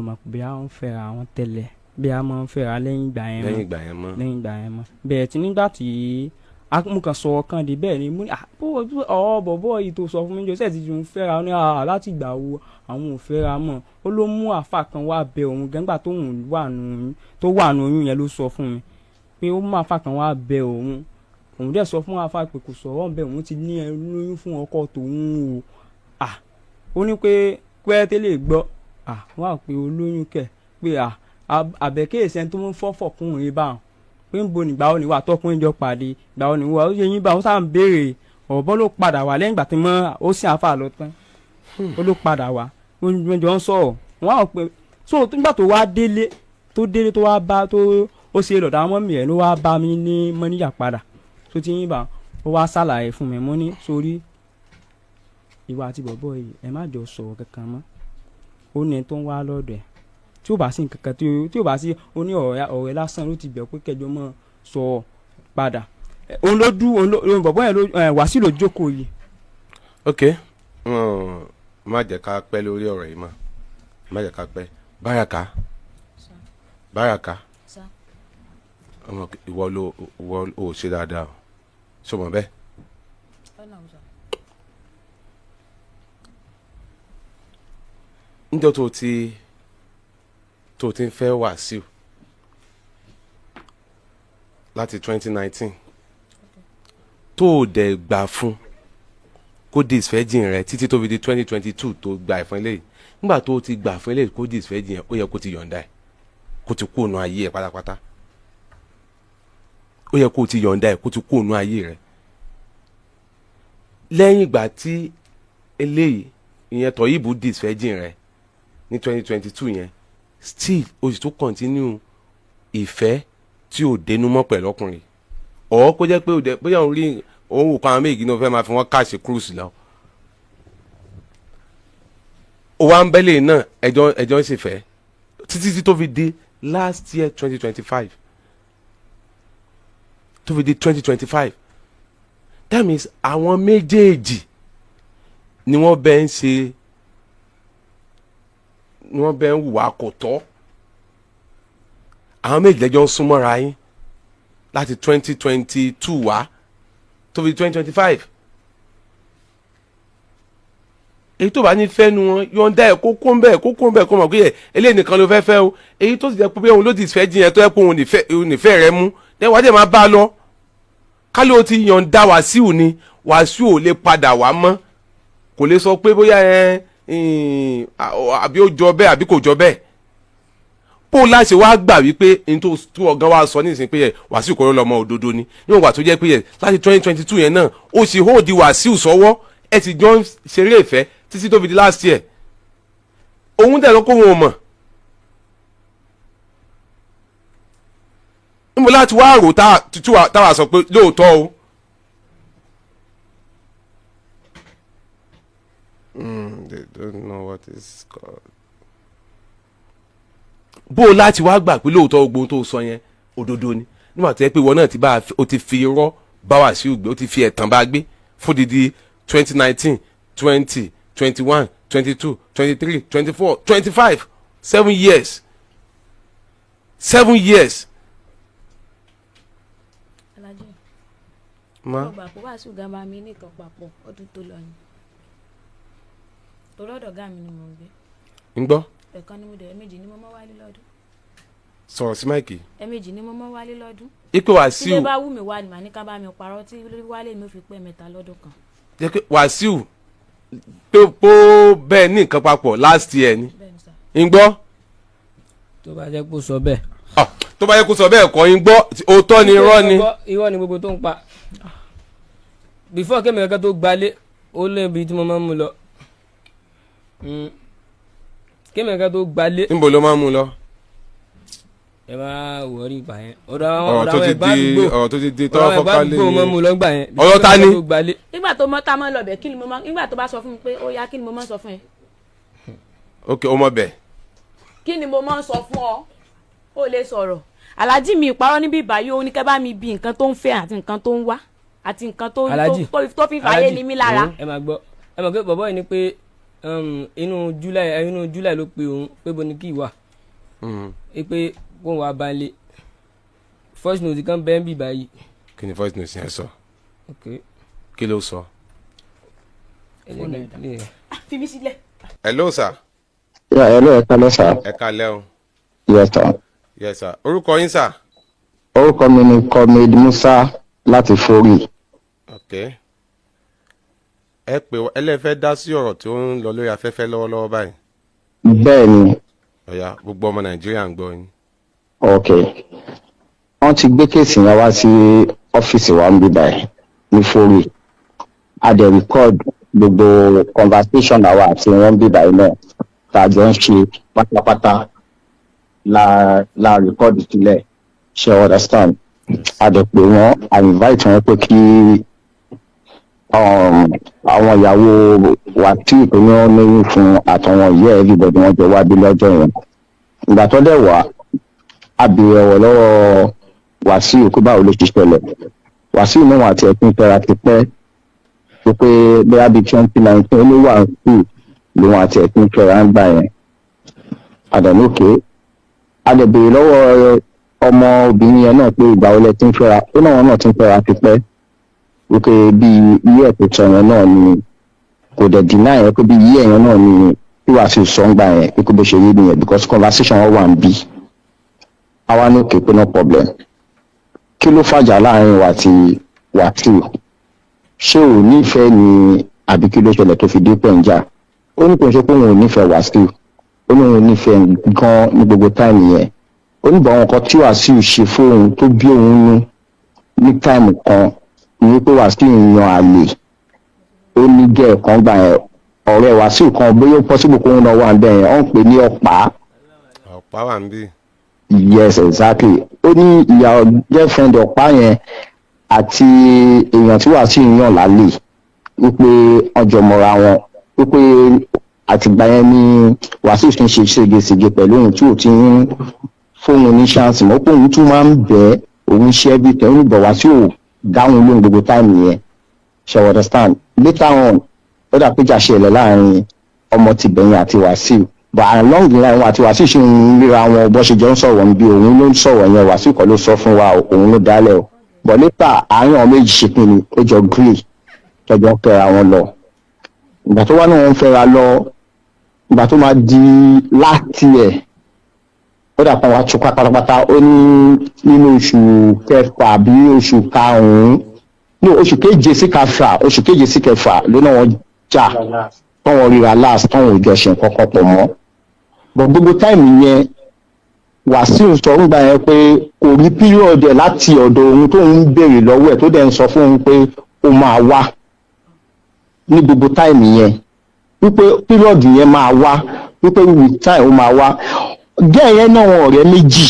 mọ̀ bí a ń fẹ́ra àwọn tẹ́lẹ̀ bí a máa ń fẹ́ra lẹ́yìn ìgbà yẹn mọ́ bẹ́ẹ̀ tí nígbà tí mo kàn sọ ọkàn dé bẹ́ẹ̀ ni mo ní bọ̀bọ̀ yìí tó sọ fún mi jọ́sẹ̀ tí mo fẹ́ra ní láti ìgbà wo àwọn ò fẹ́ra mọ́ ó ló mú àáfà kan wá bẹ òun gẹ́gbà tó wà nù oyún yẹn ló sọ fún mi pé ó mú àáfà kan wá bẹ òun dẹ̀ sọ fún àáfà pé kò sọ̀rọ̀ bẹ́ẹ̀ òun ti ní lóyún fún ọkọ tòun o ó ní pé tẹ́lẹ̀ gbọ́ wọ́n á pe olóyún kẹ̀ pé àbẹ̀kẹ́ ìṣẹ́ tó ń fọ́fọ̀ kún un ibà pé ń bo nígbà wo ni wà tọkùnrin jọ pàdé ìgbà wo ni wà ó yẹ yín bá ó sáà ń béèrè ọ̀bọ ló padà wá lẹ́yìn ìgbà tí mọ́ ó sì àfà lọ tán ó ló padà wá wọ́n jọ ń sọ̀rọ̀ wọ́n á pè so nígbà tó wá délé tó wá bá tó ó ṣe lọ̀dọ̀ àwọn mọ̀mí ẹ̀ ló wá bá mi ní mọ́níyà padà tó ti yín bá ó wá ṣàlàyé fún mi mo ní sórí ìwà àti bọ̀bọ̀ yìí ẹ má jọ sọ̀rọ̀ kankan mọ́ ó ní tó ń wá lọ́dọ̀ ẹ̀ tí ó bá sí nǹkan kan tí ó bá sí ó ní ọ̀rẹ́ lásán ló ti bẹ̀ pé kẹjọ mọ́ sọ padà òun bọ̀bọ̀ yẹn ló Wasiu ló jókòó yìí. ok má jẹ́ ká pẹ́ lórí ọ̀rọ̀ yìí má jẹ́ ká pẹ́ Baraka ọmọ ìwọ ò ṣe dáadáa o ṣé o mọ̀ bẹ́ẹ̀. níjọ́ tó ti ń fẹ́ Wasiu láti 2019 tó o dẹ̀ gbà fún kó disvirgin rẹ títí tó fi di 2022 tó gba ìfún eléyìí nígbà tó o ti gbà fún eléyìí kó disvirgin yẹn ó yẹ kó ti yọ̀ǹda ẹ̀ kó ti kó ònú ayé ẹ̀ pátápátá ó yẹ kó ti yọ̀ǹda ẹ̀ kó ti kó ònú ayé rẹ̀ lẹ́yìn ìgbà tí eléyìí ìyẹn Toheeb disvirgin rẹ ní 2022 yẹn still o sì tún continue ìfẹ́ tí ò dénú mọ́ pẹ̀lú ọkùnrin ọ̀ kó jẹ́ pé bóyá òun rí òun ò kan méjì náà fẹ́ máa fi wọ́n káàṣì cruise lọ. ó wá ń bẹ́lẹ̀ náà ẹjọ́ ń ṣe fẹ́ títí tó fi di last year 2025 tó fi di 2025 that means àwọn méjèèjì ni wọ́n bẹ́ẹ̀ ń ṣe ni wọ́n bẹ́ẹ̀ ń hùwà kò tọ́ àwọn méjì lẹ́jọ́ ń súnmọ́ra yín láti 2022 wá tó fi 2025 èyí tó bá ní fẹ́ nu wọn yọ̀ǹda ẹ̀ kókó ń bẹ̀ kó mọ̀ pé eléyìí nìkan ló fẹ́ fẹ́ o èyí tó sì jẹ́ pé òun ló ti fẹ́ jiyàn tó yẹ pé òun nífẹ̀ẹ́ rẹ mú wàá dẹ̀ máa bá a lọ kálí o ti yọ̀ǹda Wasiu ni Wasiu ò lè padà wá mọ́ kò lè sọ pé bóyá àbí ó jọ bẹ́ẹ̀ àbí kò jọ bẹ́ẹ̀ bó láṣẹ wá gbà wípé n tó ọ̀gá wa sọ nísìnyí pé Wasiu kò lọ́mọ òdodo ni níwọ̀n gbà tó jẹ́ pé láti 2022 yẹn náà ó sì hold Wasiu sọ́wọ́ ẹ ti jọ ń ṣeré ìfẹ́ títí tó fi di last year òun dẹ̀ lọ kó wọn mọ̀ níbo láti wá rò táwa sọ pé lóòótọ́ o they don't know what is called. Bó o láti wá gbà pé lóòótọ́ gbogbo tó sọ yẹn òdodo ni nígbà tó yẹ pé ìwọ náà ti fi irọ́ bá Wasiu gbé o ti fi ẹ̀tàn bá gbé fún dídí 2019 20 21 22 23 24 25 7 years 7 years. Alhaji Ma ọgbà kó Wasiu gan bá mi nìkan papọ̀ ọdún tó lọ ni torí ọ̀dọ̀ ọ̀gá mi ni mò ń gbé. ń gbọ́. ẹ̀kan ni mo dẹ̀ ẹ̀mejì ni mo mọ́ wálé lọ́dún. sọ̀rọ̀ sí máìkì. ẹ̀mejì ni mo mọ́ wálé lọ́dún. ipe Wasiu. tí ilé bá wù mí wá ni màá ní ká bá mi parọ́ tí wálé mi ò fi pẹ́ mẹ́ta lọ́dún kan. jẹ́ pé Wasiu pé bẹ́ẹ̀ ní nǹkan papọ̀ last year ni. ń gbọ́. tó bá jẹ́ kó sọ bẹ́ẹ̀. tó bá yẹ kó sọ bẹ́ẹ̀ kọ́ ń gbọ́ òótọ́ ni irọ́ ni. irọ́ ni gbogbo tó ń pa before kémi kankan tó gbalé ó lébi tí mo máa ń mú lọ kémi kankan tó gbalé. níbo ló máa ń mú lọ. ẹ máa wọrí ìgbà yẹn ọ̀rọ̀ àwọn ẹ̀gbá àdúgbò ọ̀rọ̀ tó ti di tọ́wọ́ fọ́kálẹ̀ ọ̀rọ̀ máa ń mú lọ gbà yẹn. ọ̀rọ̀ ta ni. nígbà tó mọ́ tá mọ́ lọ bẹ̀ kí ni mo máa nígbà tó bá sọ fún mi pé ó yá kí ni mo máa sọ fún ẹ. ok o mọ bẹ́ẹ̀. kí ni mo máa sọ fún ọ ó lè sọ̀rọ̀ Alhaji mi ìparọ́ níbí ìbáyé ó ní kẹ́ bá mi bi nǹkan tó ń fẹ́ àti nǹkan tó ń wá àti nǹkan tó fi fàyè ní mi lára. ẹ máa gbọ́ ẹ mọ̀ pé bọ̀bọ́ yìí ni pé inú July ló pe òun pé bo ni kí wà pé kó wàá balẹ̀ first note kan bẹ́ẹ̀ ń bì báyìí. kí ni first note yẹn sọ. kí ló sọ. fi mi sílẹ̀. hello sir. hello ẹ kálẹ́ sir. ẹ kálẹ́ o. yes sir. yes sir. orúkọ yín sir. orúkọ mi ni Comrade Musa láti Fori. ok ẹ pè ẹlẹ́fẹ́ dá sí ọ̀rọ̀ tó ń lọ lórí afẹ́fẹ́ lọ́wọ́lọ́wọ́ báyìí. bẹ́ẹ̀ ni. ọ̀ya gbogbo ọmọ Nàìjíríà ń gbọ́ yín. ok wọ́n ti gbé kéèsì yẹn wá sí ọ́fíìsì wa ń bí báyìí ní Fori a dẹ̀ record gbogbo conversation àwa àti wọn bí báyìí náà tá a jọ ń ṣe pátápátá la record sílẹ̀ ṣe understand a dẹ̀ pé wọ́n a invite wọn pé kí àwọn ìyàwó Wasiu tó ní wọn lóyún fún àtàwọn ìyá everybody wọn jọ wá bí lọ́jọ́ yẹn ìgbà tó dẹ̀ wá a béèrè ọ̀rọ̀ lọ́wọ́ Wasiu kó báwo ló ti ṣẹlẹ̀ Wasiu náà àti ẹ̀pín fẹ́ra ti pẹ́ tó pé bẹ́ẹ̀ bí 2019 ló wà school lòun àti ẹ̀pín fẹ́ra ń gbà yẹn àdánlókè a lè béèrè lọ́wọ́ ọmọ obìnrin yẹn náà pé ìgbà wo lẹ ti ń fẹ́ra ó náà wọn náà ti ń fẹ́ra ti pẹ́ wípé bí iye ẹ̀kọ́ sọ yẹn náà ni kò dẹ̀ dínà yẹn pé bí iye yẹn náà ni tí Wasiu sọ ń gbà yẹn pé kó bó ṣe rí nìyẹn because conversation wọn wà ń bí àwa ní òkè pé no problem kí ló fàjà láàrin wa àti Wasiu ṣé ò nífẹ̀ẹ́ ni àbí kí ló ṣẹlẹ̀ tó fi dé pẹ̀njà ó ní kò ṣe pé òun ò nífẹ̀ẹ́ Wasiu ó ní òun ò nífẹ̀ẹ́ gan ní gbogbo táìmù yẹn ó ní báwọn nǹkan tí Wasiu ṣe fóun tó bí òun nú ní táìmù kan ní wípé Wasiu yan àlè ó ní gẹ́ ẹ̀kan gbà yẹn ọ̀rẹ́ Wasiu kan bóyá possible kóun náà wà ń bẹ̀ yẹn ó ń pè ní ọ̀pá wà ń bí. yes exactly ó ní ìyá girlfriend ọ̀pá yẹn àti èèyàn tí Wasiu yàn lálẹ́ wípé ọjọ́ mọ́ra wọn wípé àtìgbà yẹn ni Wasiu ti ń ṣe ségesège pẹ̀lú òun tí ò ti ń fóun ní chance mọ́ pé òun tún máa ń bẹ̀ òun ṣe everything ó ní bọ̀ Wasiu dáhùn lóhun gbogbo táìmù yẹn ṣe understand later on ó dà péjà ṣẹlẹ̀ láàrin ọmọ tìbẹ̀yìn àti Wasiu but along the line wọn àti Wasiu ṣe ń ríra wọn bó ṣe jọ ń sọ̀rọ̀ níbi òun ló ń sọ̀rọ̀ yẹn Wasiu kọ́ ló sọ fún wa òun ló dálẹ̀ o bọ̀ nípa àárín àwọn méjì ṣe pin ni ó jọ grey tọjọ́ fẹ́ra wọn lọ ìgbà tó wá náà wọ́n fẹ́ra lọ ìgbà tó máa di láti ẹ̀ ó dà pa wá túká pátápátá ó ní nínú oṣù kẹfà bí oṣù karùn-ún ní oṣù keje sí kẹfà ló náà wọ́n jà tọ́wọ́n ríra last tọ́wọ́n ìjọsìn kọ́kọ́ pọ̀ mọ́ bọ̀ gbogbo táìmù yẹn Wasiu sọ nígbà yẹn pé kò rí píríọ̀dù ẹ̀ láti ọ̀dọ̀ ohun tó ń béèrè lọ́wọ́ ẹ̀ tó dẹ̀ ń sọ fún òun pé ó máa wá ní gbogbo táìmù yẹn wípé píríọ̀dù yẹn máa wá wípé with time ó máa wá gẹ́ẹ̀ yẹn náà wọn ọ̀rẹ́ méjì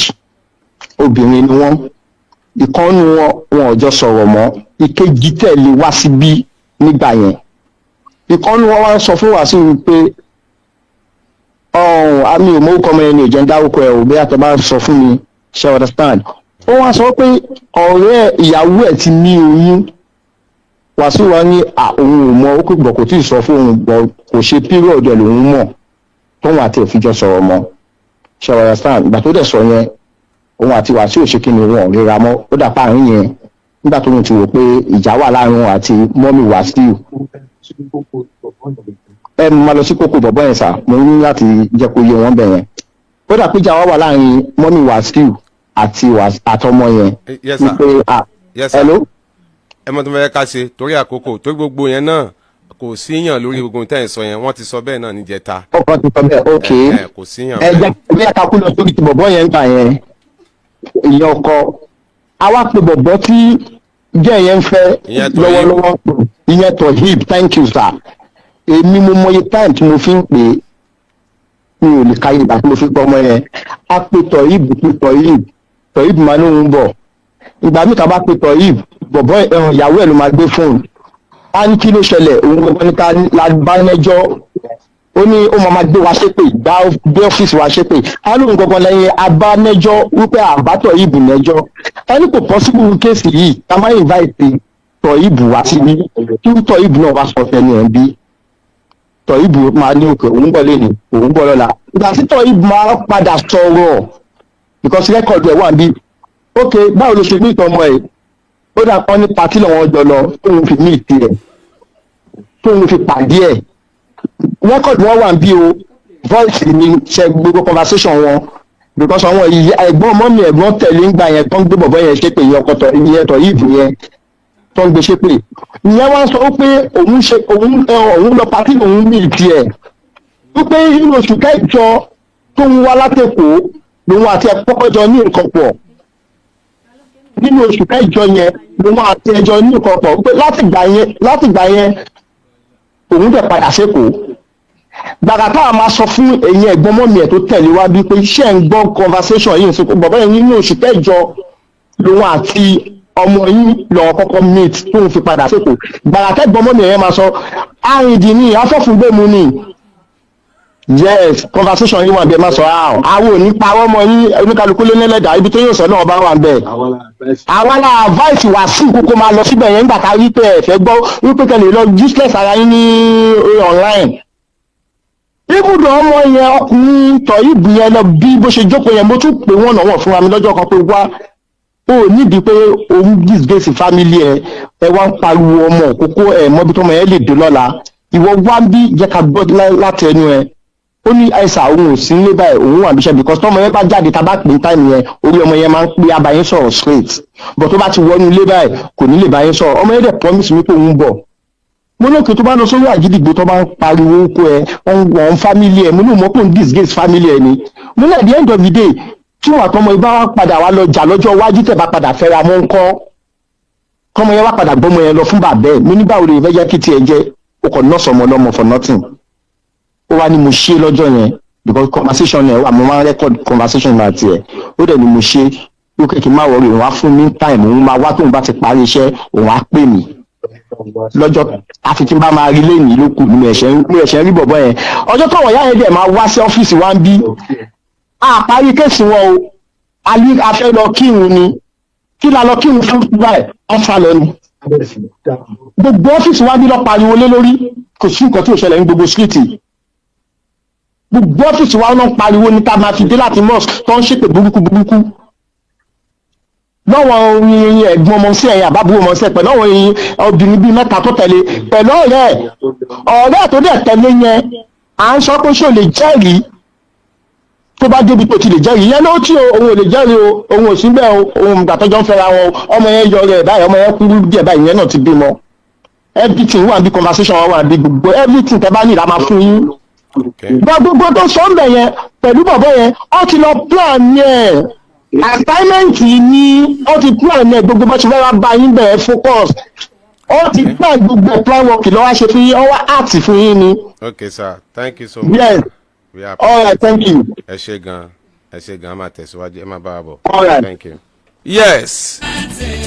obìnrin ni wọ́n ìkànnì wọn ò jọ sọ̀rọ̀ mọ́ ìkejì tẹ̀lé wá síbí nígbà yẹn ìkànnì wọn wá sọ fún Wasiu pé àmì ò mọ́wó kọ́mọ ẹni ìjẹun dárúkọ ẹ̀ ò bí àtọ́ bá sọ fún mi ṣe understand ó wá sọ pé ọ̀rẹ́ ìyàwó ẹ̀ ti ní oyún Wasiu wá ní òun ò mọ ó kò gbọ́ kò tí ì sọ fún òun gbọ́ kò ṣe period ẹ̀ lòun mọ̀ tóun àti òfijọ́ sọ̀rọ̀ mọ́ ṣe understand ìgbà tó dẹ̀ sọ yẹn òun àti Wasiu ṣe kí ni wọn ò ríra mọ́ ó dà páàrin yẹn nígbà tó ń ti wò pé ìjà wà láàrin òun àti mọ́mì Wasiu máa lọ sí kókó bọ̀bọ̀ yẹn sà mo ní láti jẹ́ kó yé wọn bẹ̀ yẹn ó dà pé ìjà wà láàrin mọ́mì Wasiu àti àtọmọ yẹn yes sir hello ẹ mọ̀ tó fẹ́ ká ṣe torí àkókò torí gbogbo yẹn náà kò síyàn lórí gbogbo tẹ́ ẹ̀ sọ yẹn wọ́n ti sọ bẹ́ẹ̀ náà níjẹta. ọkọ ti sọ bẹ́ẹ̀ ok kò síyàn ẹ jẹ́ bí ẹ̀ka kú lọ sórí ti bọ̀bọ̀ yẹn gbà yẹn ìyẹn ọkọ àwa pe bọ̀bọ̀ tí jẹ́ yẹn ń fẹ́ lọ́wọ́lọ́wọ́ ìyẹn Toheeb thank you sir èmi mo mọye time tí mo fi ń pè é mi ò lè ka ìgbà tí mo fi gbọ́ ọmọ yẹn a pe Toheeb máa lóun bọ̀ ìgbà mi kà bá pe Toheeb bọ̀bọ̀ ìyàwó ẹ̀ ló máa gbé fóònù a ní kí ló ṣẹlẹ̀ òun gbogbo ní ká bá lẹ́jọ́ ó ní ó máa gbé wa ṣépè gbé ọ́fíìsì wa ṣépè a lóun gbogbo lẹ́yìn abánẹ́jọ́ wípé àbátọ̀ ìbù lẹ́jọ́ a ní kò possible kéèsì yìí ká má invite Toheeb wá sí ní kí Toheeb náà wá sọ fẹ́ ní ẹ̀ ń bí Toheeb máa ní òkè òun bọ̀ lẹ́nu òun bọ̀ lọ́la ìgbà tí Toheeb máa padà sọ̀rọ̀ because record ẹ̀ wà bí ok báwo ló ṣe ní ìtọ́mọ ẹ̀ ó dà kọ́ ní pàtí lọ́wọ́ jọ lọ tóun fi mí ìtì ẹ̀ tóun fi pàdé ẹ̀ record wọn wà bí o voice ni ṣe gbogbo conversation wọn because àwọn ẹ̀gbọ́n mọ́mí ẹ̀gbọ́n tẹ̀lé ń gbà yẹn tó ń gbé bọ̀bọ̀ yẹn ṣépè yẹn ọkọ ìyẹn Toheeb yẹn tó ń gbé ṣépè ìyẹn wá sọ pé òun lọ pàtí òun mí ìtì ẹ̀ wípé nínú oṣù kẹjọ tó ń wá látẹ̀kọ́ lòun àti ẹ̀kọ́ jọ ní nǹkan pọ̀ nínú oṣù kẹjọ yẹn lòun àti ẹjọ ní nǹkan pọ̀ wípé látìgbà yẹn òun dẹ̀ padà sékòó gbàgbà táwọn máa sọ fún ẹ̀yin ẹ̀gbọ́n mọ́mí ẹ̀ tó tẹ̀lé wá bí pé iṣẹ́ ń gbọ́ conversation yìí sọ pé bàbá yẹn nínú oṣù kẹjọ lòun àti ọmọ yìí lọ́wọ́ kọ́kọ́ meet tóun fi padà sékòó gbàgbà tẹ́gbọ́n mọ́mí ẹ̀ máa sọ àrìndì ní afọ́fúngbẹ́mu ni yes conversation yìí wà bí ẹ má sọ àwọn ò ní parọ́ mọ́ yín oníkálukú lé nílẹ̀dá ibi tó yóò sọ náà bá wà ń bẹ̀. àwọn ará advice Wasiu kókó máa lọ síbẹ̀ yẹn nígbà tá a rí pé ẹ fẹ́ gbọ́ wípé kẹ́lẹ́ lọ useless ara yín ní online. ibùdó ọmọ yẹn ọkùnrin Toheeb yẹn lọ bí bó ṣe jókòó yẹn mo tún pè wọ́n náà fúnra mi lọ́jọ́ kan pé wá ó nídìí pé òun disgrace family ẹ wá ń pariwo ọmọ òkókó ẹ mọ́bí tó mọ yẹn lè dé lọ́la ìwọ wá ń bí jẹ́ ká gbọ́ láti ẹnu ẹ ó ní àìsàn òun ò sí nílé báyìí òun wà níṣẹ́ because tọ́mọ yẹn bá jáde tá a bá pè ní táìmù yẹn orí ọmọ yẹn máa ń pé abayín sọ̀rọ̀ straight but tó bá ti wọnú ilé báyìí kò ní lè báyín sọ̀rọ̀ ọmọ yẹn dẹ̀ promise mi pé òun bọ̀ mo lókè tó bá lọ sórí Àgídìgbò tó bá ń pariwo oko ẹ wọn family ẹ mo ní mọ̀ pé òun disgrace family ẹ ni mo ní at the end of the day tí wọn àtọmọ ibà wá padà wá lọ jà lọ́jọ́ iwájú tẹ̀ bá padà fẹ́ra mọ́ ńkọ́ kọ́mọ yẹn wá padà gbọ́mọ yẹn lọ fún bàbá ẹ̀ mo ní báwo lè fẹ́ jẹ́ kí tiẹ̀ jẹ́ o kò nọ́ọ̀sì ọmọ ọlọ́mọ for nothing ó wá ní mo ṣe lọ́jọ́ yẹn because conversation yẹn wà mo máa ń record conversation náà tiẹ̀ ó dẹ̀ ni mo ṣe ó kéèké má wọrí òun á fún mi time òun máa wá tóun bá ti parí iṣẹ́ òun á pè mí lọ́jọ́ àfi tí n bá máa rí lẹ́yìn ló kù mi ẹ̀ṣẹ̀ rí bọ̀bọ̀ yẹn ọjọ́ táwọn ìyá yẹn dẹ̀ máa wá sí ọ́fíìsì wa ń bí àparí kéèsì wọn o a fẹ́ lọ kírun ni kí la lọ kírun fún báyìí ọ̀fà lọ ni gbogbo ọ́fíìsì wa bí lọ pariwo lé lórí kò sí nǹkan tí ò ṣẹlẹ̀ ní gbogbo síríìtì gbogbo ọ́fíìsì wa náà pariwo ní ká máa fi dé láti mosque tó ń ṣépè burúkú lọ́wọ́ oyin ẹ̀gbọ́n ọmọ sí ẹ̀yìn àbábúrò ọmọ sí ẹ̀ pẹ̀lú àwọn oyin obìnrin bíi mẹ́ta tó tẹ̀lé pẹ̀lú ọ̀rẹ́ tó dẹ̀ tẹ̀lé yẹn à ń sọ pé ṣé o lè jẹ́rìí tó bá débi tó ti lè jẹ́rìí yẹn ló tí òun ò lè jẹ́rìí o òun ò sí bẹ́ẹ̀ o òun ìgbà tọ́jọ́ ń fẹ́ra wọn ọmọ yẹn yọ rẹ̀ báyìí ọmọ yẹn kúrú díẹ̀ báyìí yẹn náà ti bímọ everything wà bí conversation wà bí gbogbo everything tẹ bá ní ìlà máa fún yín gbogbo tó sọ ń bẹ̀ yẹn pẹ̀lú bọ̀bọ̀ yẹn ó ti lọ plan yẹn assignment ni ó ti plan yẹn gbogbo bó ṣe fẹ́ wá bá yín bẹ̀rẹ̀ focus ó ti plan gbogbo plan work lọ́wọ́ ṣe fún yín ó wá act fún yín ni. Okay sir, thank you so much. Yes. All right, thank you. ẹ ṣé gan máa tẹ̀síwájú ẹ máa bá wa bọ̀. All right. Thank you. Yes,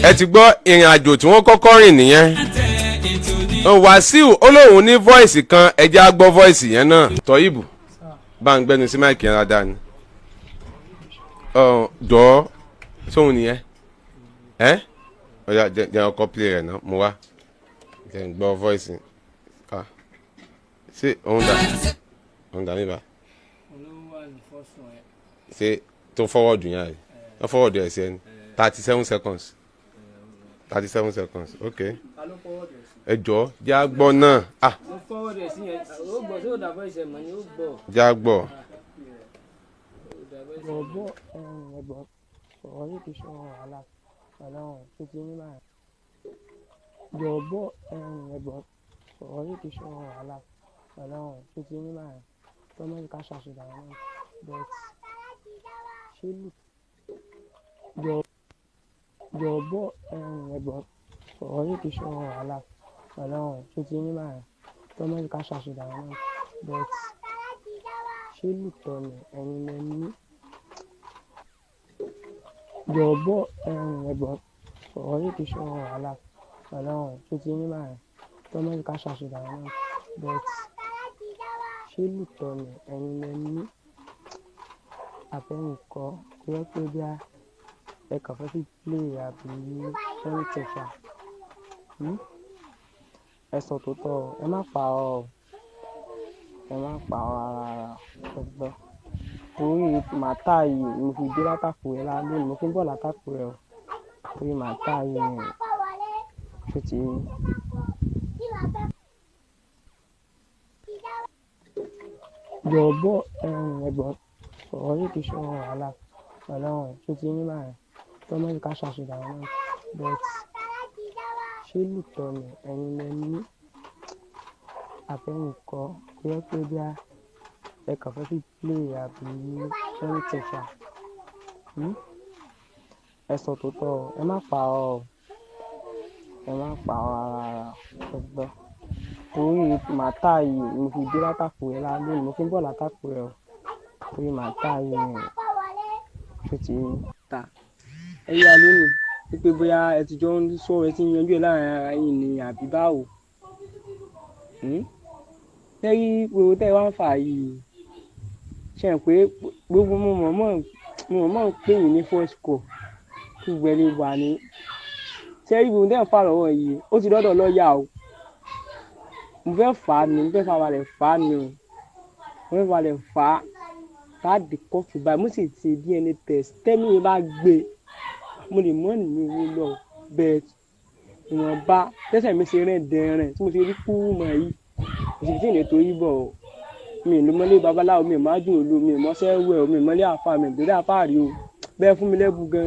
ẹ ti gbọ́ ìrìn àjò tí wọ́n kọ́kọ́ rìn nìyẹn. Wasiu olóhùn ní voice kan ẹjẹ́ á gbọ́ voice yẹn náà. Toheeb bá ń gbẹ́nu sí máìkì yẹn dáadáa ni. Jọ̀ọ́ sóhun nìyẹn ọ̀yà jẹ́ ọkọ̀ play rẹ̀ náà mo wá jẹ́ ń gbọ́ voice ká ṣé òun dà níbà ṣe tó forward yẹn rẹ̀ wọ́n forward ẹ̀ sí ẹni 37 seconds 37 seconds okay ẹ jọ̀ọ́ jẹ́ á gbọ́ náà jẹ́ á gbọ́. Ọ̀bọ̀ ẹ̀gbọ́n ọ̀rọ̀ yìí kì í ṣe wàhálà ọlọ́run tó ti ní báyìí. Ọ̀bọ̀ ẹ̀gbọ́n ọ̀rọ̀ yìí kì í ṣe wàhálà ọlọ́run tó ti ní báyìí. Tọ́mọ́ ká ṣàṣìdá náà but ṣé lù. Ọ̀bọ̀ ẹ̀gbọ́n ọ̀rọ̀ yìí kì í ṣe wàhálà ọlọ́run tó ti ní báyìí. Tọ́mọ́ ká ṣàṣìdá náà but ṣé lù tọ́ ni ẹ̀yin lẹ́ni. Ọ̀bọ̀ ẹ̀gbọ́n ọ̀rọ̀ yìí kì í ṣe wàhálà ọlọ́run tó ti ní báyìí. Tọ́mọ́ ká ṣàṣìdá náà but ṣé lù tọ́ ni ẹ̀yin lẹ́ni. Àfẹ́yìnkọ́ kò yẹ pé bí ẹ kàn fẹ́ fi play àbí ẹni tẹ̀sà ẹ sọ tó tọ́ ẹ má pa ọ́ rárá ẹgbẹ́ torí màtá yìí mo fi dé látàkù ẹ lálẹ́ mo fi ń bọ̀ látàkù ẹ o torí màtá yìí ni ó ti Ọ̀bọ̀ ẹ̀gbọ́n ọ̀rọ̀ yìí kì í ṣe wàhálà ọlọ́run tó ti ní báyìí. Tọ́mọ́ ká ṣàṣìdá náà but ṣé lù tọ́ ni ẹ̀yin lẹ́ni. Àfẹ́yìnkọ́ kò yẹ pé bí ẹ kàn fẹ́ fi play àbí ẹni tẹ̀sà ẹ sọ tó tọ́ ẹ má pa ọ́ rárá ẹgbẹ́ torí màtá yìí mo fi dé látàkù ẹ lálẹ́ mo fi ń bọ̀ látàkù ẹ o torí màtá yìí ni ó ti ta. Ẹ yá lónìí wípé bóyá ẹ ti jọ ń sọ̀rọ̀ ẹ ti ń yanjú ẹ láàrin ara yìí ni àbí báwo. Tẹ́rí gbogbo tẹ́ wá ń fà yìí ṣe ń pé gbogbo mo mọ̀ ń pè yín ní first call kí gbẹ̀lẹ̀ wà ní. Tẹ́rí gbogbo tẹ́ ń fà lọ́wọ́ yìí ó ti dọ́dọ̀ lọ́ọ̀yà o. Mo fẹ́ fà á ni mo fẹ́ fà balẹ̀ fà á ni o mo fẹ́ balẹ̀ fà á láti kọ́ọ̀tù báyìí mo sì ti DNA test tẹ́mi yẹn bá gbé mo lè mọ̀ nínú owó lọ bẹ́ẹ̀ ìwọ̀nba tẹ́sẹ̀ mi ṣe rẹ̀ dẹ̀rẹ̀ tí mo ṣe rí kú mọ̀ yìí òṣìṣẹ́ tí ìlẹ̀ tó yí bọ̀ ọ́ mi ì ló mọ́lé babaláwo mi ì má dùn olú mi ì mọ́sẹ́ wẹ̀ ọ́ mi ì mọ́lé àfa mi ì dòdò àfa rí o bẹ́ẹ̀ fún mi lẹ́bù gan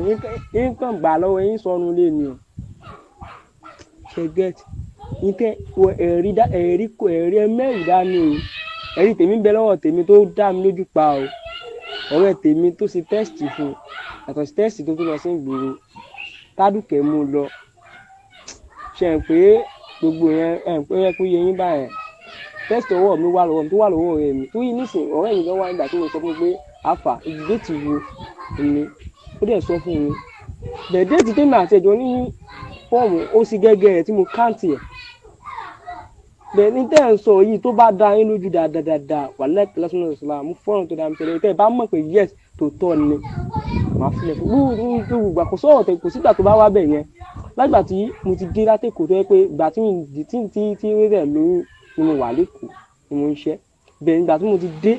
yín kàn gbà lọ́wọ́ yín sọnù lé ni o ṣe get yín tẹ ẹ̀rí mẹ́rin dání o ẹ̀rí tèmi bẹ lọ́wọ́ tèmi tó dá mi lójú pa o ọ̀rẹ́ tèmi tó ṣe tẹ́sítì fún yàtọ̀ sí tẹ́sítì tó lọ sí ìgboro tádùkẹ́ mú lọ ṣe ń pé gbogbo yẹn ẹ̀ ń pé yẹ kó yẹ yín báyẹn tẹ́sítì ọwọ́ mi wà lọ́wọ́ mi tó wà lọ́wọ́ ọ̀rẹ́ mi tó yí nísìnyí ọ̀rẹ́ mi lọ́wọ́ nígbà tí mo sọ fún mi pé àfà ìdílé ti wo èmi ó dẹ̀ sọ fún mi bẹ̀ẹ́dẹ́ ti tẹ́mi àti ẹ̀jọ̀ ní fọ́ọ̀mù ó sì gẹ́gẹ́ rẹ̀ tí mo káǹtì ẹ̀ bẹ́ẹ̀ ní tẹ́ ẹ̀ ń sọ yìí tó bá dá yín lójú dáadáa wà lẹ́ẹ̀kẹ́ lọ́sùn ìsìlá mú fọ́ọ̀rùn tó dá mi tẹ́lẹ̀ tẹ́ ẹ bá mọ̀ pé yes tó tọ́ ni màá fúnlẹ̀ fún gbogbo àkóso ọ̀tẹ̀ kò sígbà tó bá wá bẹ̀ yẹn lágbà tí mo ti dé látẹ̀kọ̀ tó yẹ pé ìgbà tí rẹ̀ lóyún ni mo wà lẹ́kọ̀ọ́ ni mo ń ṣẹ́ bẹ́ẹ̀ nígbà tí mo ti dé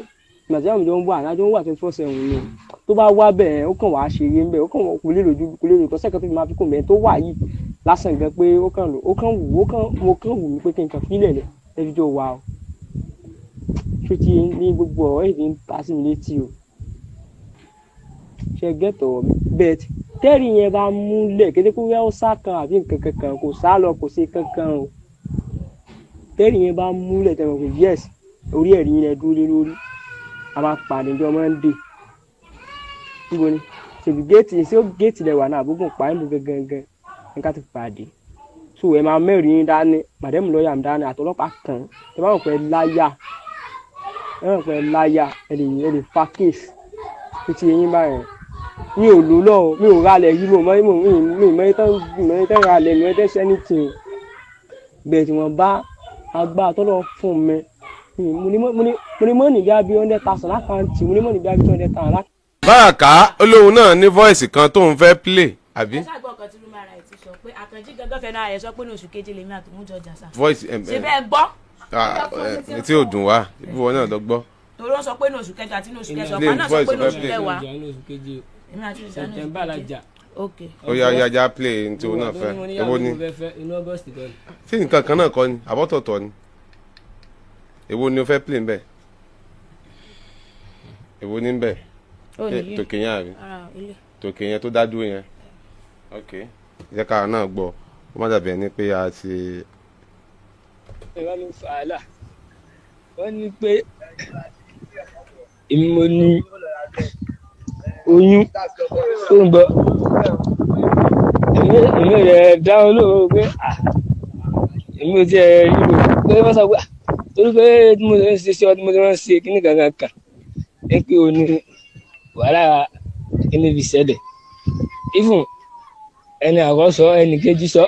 ìgbà tí àwọn ìjọ ń wà lájọ́ ń wà 24/7 ni tó bá wá bẹ́ẹ̀ ó kàn wá ṣeré ń bẹ̀ ó kàn wọ́n kò lè lójú kọ́sẹ́ kan tó fi máa fi kùn bẹ́ẹ̀ tó wà yìí lásán gan pé ó kàn wù mí pé kí n kàn fílẹ̀ lẹ̀ ẹbí tó wà o ṣé ti ní gbogbo ọ̀rọ̀ èdè ń ta sí mi létí o ṣe gẹ́tọ̀ bẹ́ẹ̀ tẹ́rì yẹn bá múlẹ̀ kété kó yẹ ó sá kan àbí nǹkan kankan kò sá lọ kò sí kankan o tẹ́rì yẹn bá múlẹ̀ tẹ̀wọ̀n kò yẹ́s orí ẹ̀rí yẹn dúró lé lórí a máa pàdé ọjọ́ Monday níbo ni ṣèbí géètì lẹ̀ wà náà àbúgbọ̀n pààyàn gangan nǹkan ti pàdé so ẹ máa mẹ́rin yín dání màdẹ́mù lọ́ọ̀yà mi dání àtọlọ́pàá kan ẹ bá wọn pẹ́ láyà ẹ lè fa kéèsì tó ti yẹn báyẹn mi ò lò lọ mi ò ralẹ̀ yìí mi mẹ́tẹ́ ralẹ̀ mi mẹ́tẹ́ sẹ́nìtì bẹ́ẹ̀ tí wọ́n bá agbá tọ́lọ̀ fún mi mo ní mọ́ ní bí a bí 100,000 lákàntì mo ní mọ́ ní bí a bí 200,000 lákàntì. Baraka olóhùn náà ní voice kan tó ń fẹ́ play àbí. ẹ ṣàgbọ́n kan tí ló máa ra ẹ̀ ti sọ pé Àkànjí gangan fẹ́ náà ẹ̀ sọ pé ní oṣù keje lèmi àtòmú jọ jà sá. voice ṣe bẹ́ẹ̀ gbọ́. tí ò dùn wá ibi wọn náà lọ gbọ́. torí ó sọ pé ní oṣù kẹjọ àti ní oṣù kẹsàn kan náà sọ pé ní oṣù kẹwàá. èmi àti ìṣẹ́ ní oṣù keje. ok. ó yá play ní tí òun náà fẹ́ èwo ni tí nǹkan kan náà kọ́ ni àbọ̀tọ̀tọ̀ ni èwo ni o fẹ́ play nbẹ èwo ni nbẹ tòkè yẹn àbí tòkè yẹn tó dá dúró yẹn ok jẹ́ ká náà gbọ́ ó má dàbí ẹni pé a ti. wọ́n ní fàálà wọ́n ní pé èmi mo ní oyún tó ń bọ̀ èmi rẹ̀ dáhùn lóhùn pé èmi ò tiẹ̀ rí o pé wọ́n sọ pé torí pé tí mo ṣe ń ṣe ṣé ọdún mo ti máa ń ṣe kíní kankan kan ẹ pé o ní wàhálà kíní fi ṣẹlẹ̀ even ẹni àkọ́sọ ẹni kejì sọ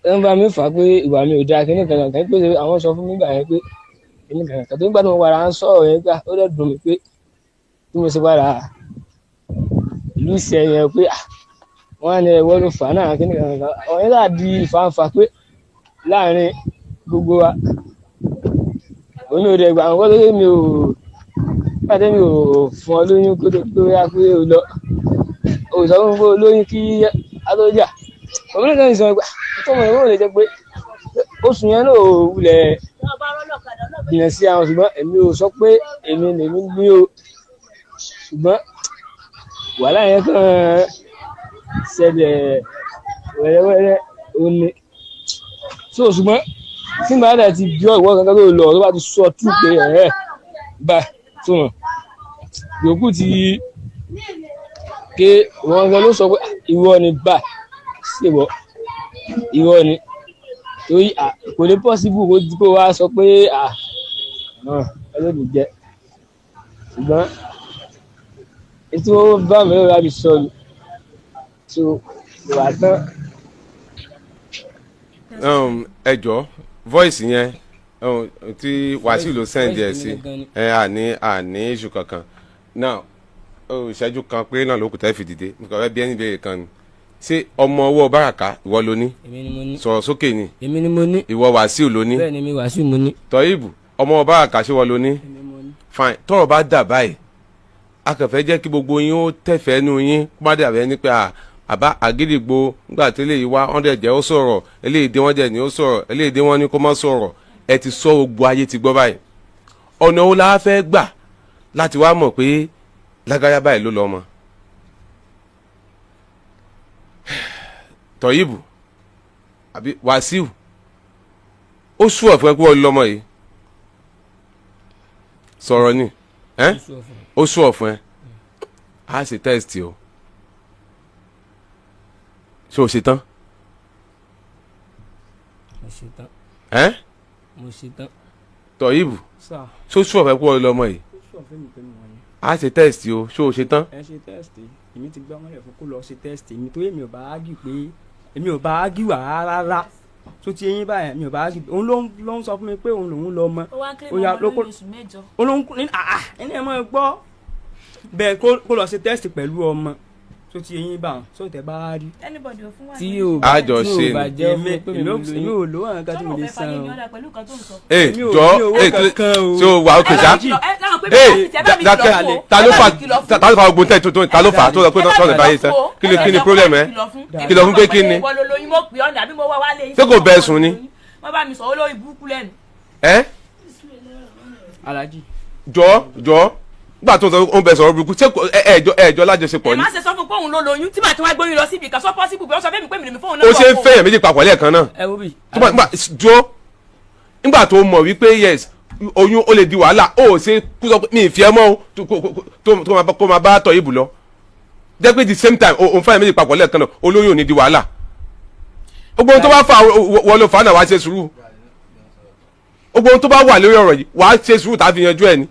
ẹ ń bá mi fà pé ìwà mi ò dáa kíní kankan kan pé àwọn sọ fún mi gbà yẹn pé kíní kankan kan tó ń gbà tó ń wàrà ń sọ̀rọ̀ yẹn gbà ó dẹ̀ dùn mí pé tí mo ṣe wàrà ìlú ìṣẹ́ yẹn pé wọ́n á ní ẹ̀wọ́ ló fà náà kíní kankan kan ọ̀yẹ́ dà di ìfàǹfà pé láàrin gbogbo wa òun ò dẹ̀ gbà àwọn kọ́tọ́ mi ò pàdé mi ò fún ọ lóyún kó tó yá pé o lọ o sọ fún mi pé olóyún kí adójà òun nìkan ní sọ pé tọmọ ìwé ò lè jẹ pé oṣù yẹn náà ò wulẹ̀ jìnnà sí àwọn ṣùgbọ́n èmi ò sọ pé èmi lèmi ní o ṣùgbọ́n wàhálà yẹn kàn ṣẹlẹ̀ wẹ́rẹ́wẹ́rẹ́ ó ní so ṣùgbọ́n tí màá dà ti bí ọ̀wọ́ kankan tó lọ tó bá ti sọ tú pé bá tó mọ̀ yòókù ti ké wọn gan ló sọ pé ìwọ ni bá ṣèwọ ìwọ ni torí kò lè pọ́sibú kó wá sọ pé ẹlẹ́dùn jẹ ṣùgbọ́n ètò bá mi lọ́wọ́ láti sọ ni tó wà tán. ẹ jọ̀ọ́ voice yẹn tí Wasiu ló send ẹ sí àní iṣu kankan now ìṣẹ́jú kan péré náà ló kù tẹ́ fi dìde nǹkan fẹ́ bí ẹni béèrè kan ni ṣé ọmọ ọwọ́ Baraka ìwọ ló ní sọ̀rọ̀ sókè ni èmi ni mo ní ìwọ Wasiu ló ní bẹ́ẹ̀ ni mi Wasiu mo ní Toheeb ọmọ Baraka ṣé wọ́n ló ní fine tọ́rọ̀ bá dà báyìí a kàn fẹ́ jẹ́ kí gbogbo yín ó tẹ̀fẹ́ nu yín kó má dàbẹ́ ní pé àbá Agidigbo nígbà tí eléyìí wá 100 jẹ́ ó sọ̀rọ̀ eléyìí dé wọ́n jẹ́ ní ó sọ̀rọ̀ eléyìí dé wọ́n ní kó má sọ̀rọ̀ ẹ ti sọ gbogbo ayé ti gbọ́ báyìí ọ̀nà wo la fẹ́ gbà láti wá mọ̀ pé lágbájá báyìí ló lọ́mọ. Toheeb àbí Wasiu ó sú ọ̀fun ẹ pé wọ́n lọ́mọ yìí sọ̀rọ̀ ni ó sú ọ̀fun ẹ á ṣe test o ṣé o ṣe tán. mo ṣe tán. mo ṣe tán. Toheeb ṣó sú ọ̀fun ẹ pé wọ́n lọ́mọ yìí á ṣe test o ṣé o ṣe tán. ẹ ṣe test èmi ti gbọ́ mọ́lẹ̀ fún kó lọ ṣe test èmi tó èmi ò bá ágì pé èmi ò bá ágì wà rárá tó ti eyín báyìí mi ò bá ágì òun ló ń sọ fún mi pé òun lòun lọ mọ. ó wá ń kéré mọ́ lórí oṣù mẹ́jọ. olóhùn ní ẹni ẹ̀ mọ́ ẹ gbọ́ bẹ́ẹ̀ kó lọ ṣe test pẹ̀lú ọmọ tó ti eyín bá wọn tó tẹ bá rí. anybody ò fún wa tí ní yóò bá jọ ṣe bá jẹ́ fún pé mi èmi ò lówó àwọn kan tí mo lè san o. jọ tí o wà ókè sá. láwọn pé bẹ́ẹ̀ ta ló fa ogun tẹ́ ta ló fà á tó lọ pé tọ́nà báyìí sẹ́ kí ni problem ẹ kìlọ̀ fún pé kí ni ṣé kò bẹ́ẹ̀ sùn ni. wọ́n bá mi sọ olórí burúkú lẹ́nu. ẹ Alhaji. jọ nígbà tó ń sọ ó ń bẹ sọ̀rọ̀ burúkú ṣé ẹ̀jọ́ lájọṣepọ̀ ẹ ni. má ṣe sọ fún pé òun ló lóyún tí màá tí wọ́n gbóyún lọ síbi kan sọ pọ́sibù bí wọ́n sọ fẹ́mi pé mi lèmi fóun náà. ó ṣe ń fẹ́yàn méjì papọ̀ lẹ́ẹ̀kan náà. ẹ wo bi. nígbà tó mọ̀ wípé yes oyún ó lè di wàhálà ó ṣe kú sọ pé mi ì fi ẹ mọ́ o kó máa bá Toheeb lọ jẹ́ pé the same time òun fẹ́yàn méjì papọ̀ lẹ́ẹ̀kan náà olóyún ò ní di wàhálà gbogbo ohun tó bá fà wọ́n ló fà á náà wàá ṣe sùúrù gbogbo ohun tó bá wà lórí ọ̀rọ̀ yìí wàá ṣe sùúrù tá a fi yanjú ẹ̀ ni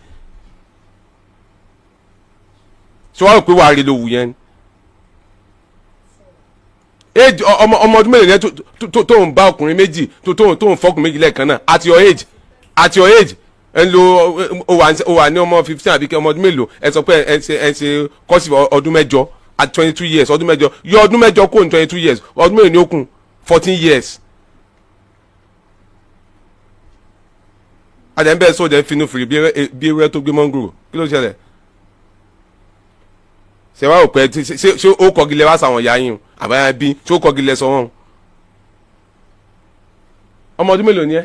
ṣé wàá rò pé wàá rí lówù yẹn ni age ọmọ ọdún mélòó yẹn tó ń bá ọkùnrin méjì tó ń fọkùnrin méjì lẹ́ẹ̀kan náà at your age ẹ ń lo ó wà ní ọmọ 15 àbí ọmọ ọdún mélòó ẹ sọ pé ẹ ń ṣe kọ́sì ọdún mẹ́jọ at 22 years ọdún mẹ́jọ yọ ọdún mẹ́jọ kó ní 22 years ọdún mélòó ni ó kù 14 years. àdéhùn sọ̀dẹ̀ finú fìrí bí ewúrẹ́ tó gbé mọ́ngòrò kí ló ṣẹlẹ̀ ṣe wá òpẹ́ ṣé ó kọ́gilẹ̀ wá sàwọn ìyá yín o àbáyá bí ṣé ó kọ́gilẹ̀ sọ wọ́n. ọmọ ọdún mélòó ni ẹ.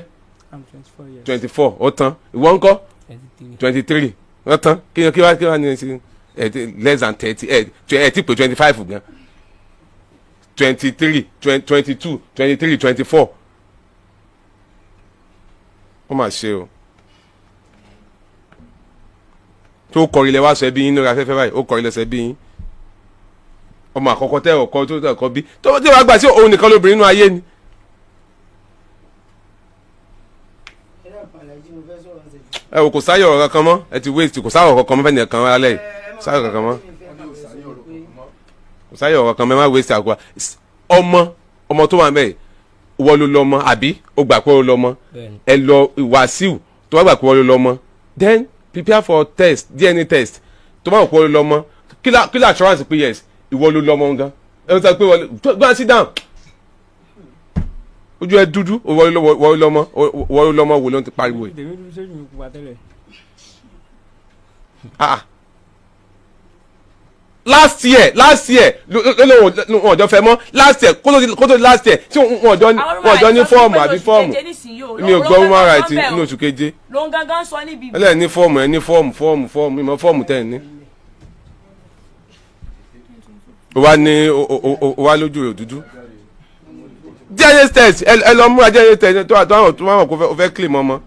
I'm 24 years. 24 ó tán ìwọ ńkọ́ 23 ó tán kí wá ní ṣe less than 30 ẹ ti pé 25 gan 23 22 23 24 ó mà ṣe o tó kọrin lẹ wá sọ ẹbí yín lórí afẹ́fẹ́ báyìí ó kọrin lẹsẹ̀ bí yín ọmọ àkọ́kọ́ tẹ́ ọkọ tó tẹ́ ọkọ bí tó tí wàá gbà sí òun nìkan lóbìnrin nínú ayé ni. ẹ wò kò sáyọ̀ ọ̀rọ̀ kankan mọ́ ẹ ti waste kò sáyọ̀ ọ̀rọ̀ kankan mọ́ fẹ́ni ẹ̀kan alẹ́ yìí sáyọ̀ kankan mọ́ kò sáyọ̀ ọ̀rọ̀ kankan mọ́ ẹ má waste àgọ́ ọmọ tó wà mẹ́ẹ̀ wọ́n ló lọ́mọ àbí ó gbà pé ó lọ́mọ ẹ lọ Wasiu tó bá gbà pé wọ́n ló lọ́mọ then prepare for test DNA test tó bá wọ̀ pé ó ló lọ́mọ kí la assurance pé yes ìwọ ló lọ́mọ gan ẹ ń sọ pé gbọ́n sit down ojú ẹ dúdú wọ́n ló lọ́mọ wò ló ń ti pariwo yìí. last year lóun ọjọ́ fẹ́ mọ́ last year kó tó last year tí wọn ọjọ́ ní fọ́ọ̀mù àbí fọ́ọ̀mù mi ò gbọ́ human rights ní oṣù keje lóun gangan sọ níbi. ẹlẹ́ẹ̀ ní fọ́ọ̀mù ẹ ní fọ́ọ̀mù ìmọ̀ fọ́ọ̀mù tẹ̀ ní. ó wá lójú rẹ̀ dúdú. DNA test ẹ lọ múra DNA test tó àwọn tó máa wọ̀ kó fẹ́ claim ọmọ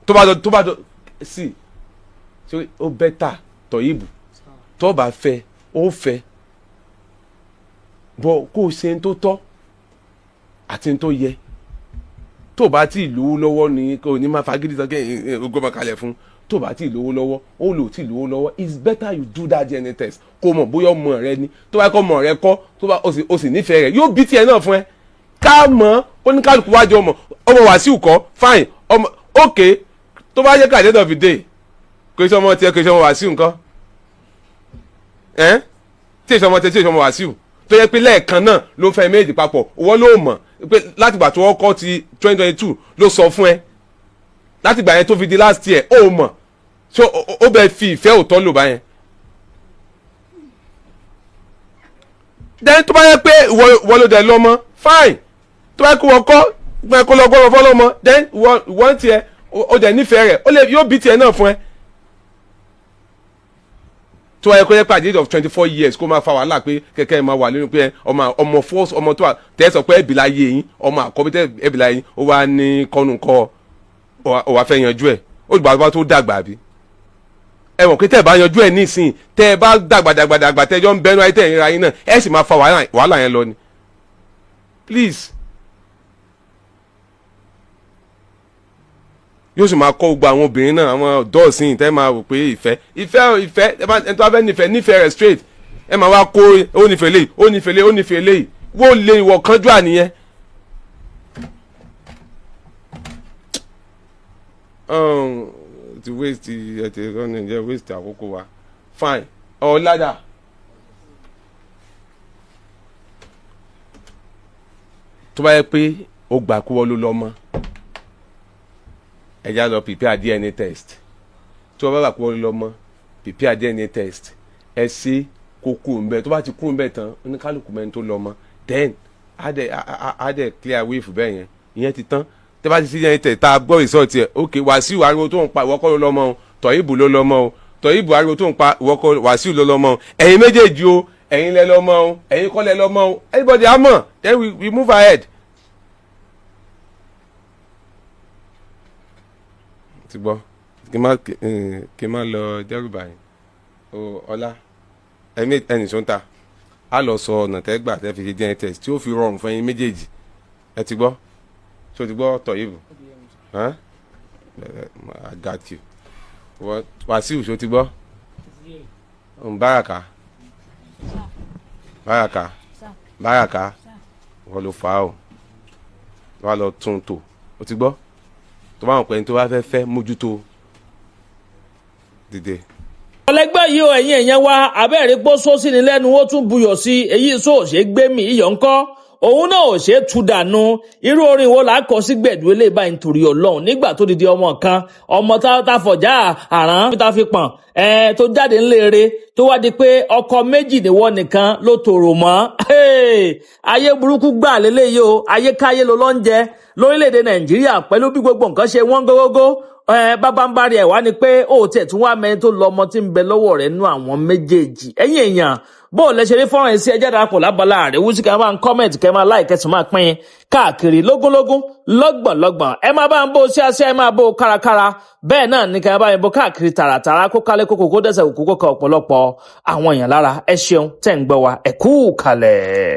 tó bá dọ̀ sí ó bẹ́tà Toheeb tó bá fẹ́ ó fẹ́ bọ́ kó o ṣe ń tó tọ́ àti ń tó yẹ tó bá tí ì lówó lọ́wọ́ ni kò ní máa fagídí sọ kí ogún ọmọ kalẹ̀ fún tó bá tí ì lówó lọ́wọ́ ó lò tí ì lówó lọ́wọ́ it's better you do that DNA test kó mọ̀ bóyá ọmọ rẹ ni tó bá kọ́ ọmọ rẹ kọ́ tó bá o sì nífẹ̀ẹ́ rẹ yóò bí tiẹ̀ náà fún ẹ ká mọ̀ oníkálukú wájú ọmọ Wasiu kọ́ fine ọmọ ok tó bá yẹ ká at the end of the day kò ṣe ọmọ tiẹ̀ kò ṣe ọmọ Wasiu nǹkan tí èso ọmọ tẹ tí èso ọmọ Wasiu tó yẹ pé lẹ́ẹ̀kan náà ló ń fẹ́ méjì papọ̀ owó ló mọ̀ pé látìgbà tó kọ́ ti 2022 ló sọ fún ẹ látìgbà yẹn tó fi di last year ó mọ̀ so ó bẹ fi ìfẹ́ òótọ́ lò báyẹn. then tó bá yẹ pé ìwọ ló dẹ̀ lọ́mọ fine tó bá yẹ kó wọ́n kọ́ gbẹ́ kó lọ gbọ́dọ̀ fọ́lọ́mọ then ìwọ tiẹ̀ ó dẹ̀ nífẹ̀ẹ́ rẹ̀ yóò bí tiẹ̀ náà fún ẹ. tó wáyé kó yẹ pé at the age of 24 years kó máa fa wàhálà pé kẹ̀kẹ́ máa wà lórí pé ọmọ first ọmọ tó wà tẹ́ sọ pé ẹ̀bìlà yé yín ọmọ àkọ́bí tẹ́ ẹ̀bìlà yín ó wá ní kọ́nù kọ́ ọ wá fẹ́ yanjú ẹ̀ ó dùgbà bá tó dàgbà bí. ẹ mọ̀ pé tẹ́ ẹ bá yanjú ẹ̀ nísìnyí tẹ́ ẹ bá dàgbà tẹ́ ẹ jọ ń bẹnu ayé tẹ́ ẹ ń ra yín náà ẹ sì máa fa wàhálà yẹn lọ ni. please yóò sì máa kọ́ gbogbo àwọn obìnrin náà àwọn dọ́ọ̀sìn tẹ́ máa rò pé ìfẹ́ ẹni tó bá fẹ́ nífẹ̀ẹ́ rẹ̀ straight ẹ máa wá kó ó nífẹ̀ẹ́ léyìí wó lé ìwọ̀ kánjú àníyẹn. ti waste ẹtì rọ́nà jẹ́ waste àkókò wa fine ọ̀làdà. tó bá yẹ pé ó gbà kú ọ ló lọ mọ́ ẹ já lọ prepare DNA test tí wọ́n bá bà pé wọ́n lọ́mọ prepare DNA test ẹ ṣe kókó ńbẹ tó bá ti kú ńbẹ tán oníkálukú mẹ́rin tó lọ́mọ then á dẹ̀ clear wave bẹ́ẹ̀ yẹn ìyẹn ti tán tẹ́ bá ti sí DNA test tá a gbọ́ result yẹ ok Wasiu ariwo tó ń pa ìwọ́kọ́ ló lọ́mọ o Toheeb ló lọ́mọ o Toheeb ariwo tó ń pa ìwọ́kọ́ Wasiu ló lọ́mọ o ẹ̀yin méjèèjì o ẹ̀yin lẹ lọ́mọ o ẹ̀yin kọ́ lẹ lọ́mọ o everybody á mọ̀ then we move ahead. ti gbọ́ kí n má lọ dẹ́rùbà yín o ọlá ẹni tó ń ta á lọ sọ ọ̀nà tẹ́gbà tẹ́ fi ṣe DNA test tí ó fi rọrùn fún ẹ̀yin méjèèjì ẹ ti gbọ́ tó ti gbọ́ Toheeb I got you Wasiu tó ti gbọ́ Baraka wọ́n ló fà á o wọ́n lọ tún tò ó ti gbọ́ tó bá wọn pẹ́ ní tó bá fẹ́ mójútó dìde. ọlẹgbẹ́ yìí o ẹ̀yin èèyàn wa abẹ́rẹ́ pọ́ sósì ní lẹ́nu ó tún buyọ̀ sí èyí sọ ṣe gbé mi iyọ̀ ńkọ́ òun náà ò ṣe é tu dànù irú orin wo là á kọ sí gbẹ̀dú eléyìí báyìí nítorí Ọlọ́run nígbà tó dìde ọmọ kan ọmọ tá fọjá àrán tá fi pọ̀n tó jáde ńlẹ́ẹ̀rẹ́ tó wá di pé ọkọ méjì níwọ nìkan ló tòrò mọ́ ayé burúkú gbà lélẹ́yìí o ayé káyé ló lọ́ ń jẹ lórílẹ̀‐èdè Nàìjíríà pẹ̀lú bí gbogbo nǹkan ṣe wọ́n gógógó bábánbárí ẹ̀ wá ni pé ó tiẹ̀ tún wá mẹ́rin tó lọ ọmọ tí ń bẹ lọ́wọ́ rẹ̀ nú àwọn méjèèjì ẹ̀yin èèyàn bó o lẹ ṣe rí fọ́nrán ẹ̀ sí ẹjẹ́ darapọ̀ lábala rẹ̀ wúsí kẹ́ máa ń comment kẹ́ máa like kẹ́ sì máa pín káàkiri lógúnlógún lọ́gbọ̀nlọ́gbọ̀n ẹ máa bá ń bó sí àṣẹ ẹ máa bó kárakára bẹ́ẹ̀ náà ní kẹ́ bá ń bó káàkiri tààràtàrà kó kálé kókó kó dẹ́sẹ̀ kókó kan ọ̀pọ̀lọpọ̀ àwọn èèyàn lára ẹ ṣeun tẹ́ ń gbọ́ wa ẹ kú kalẹ̀.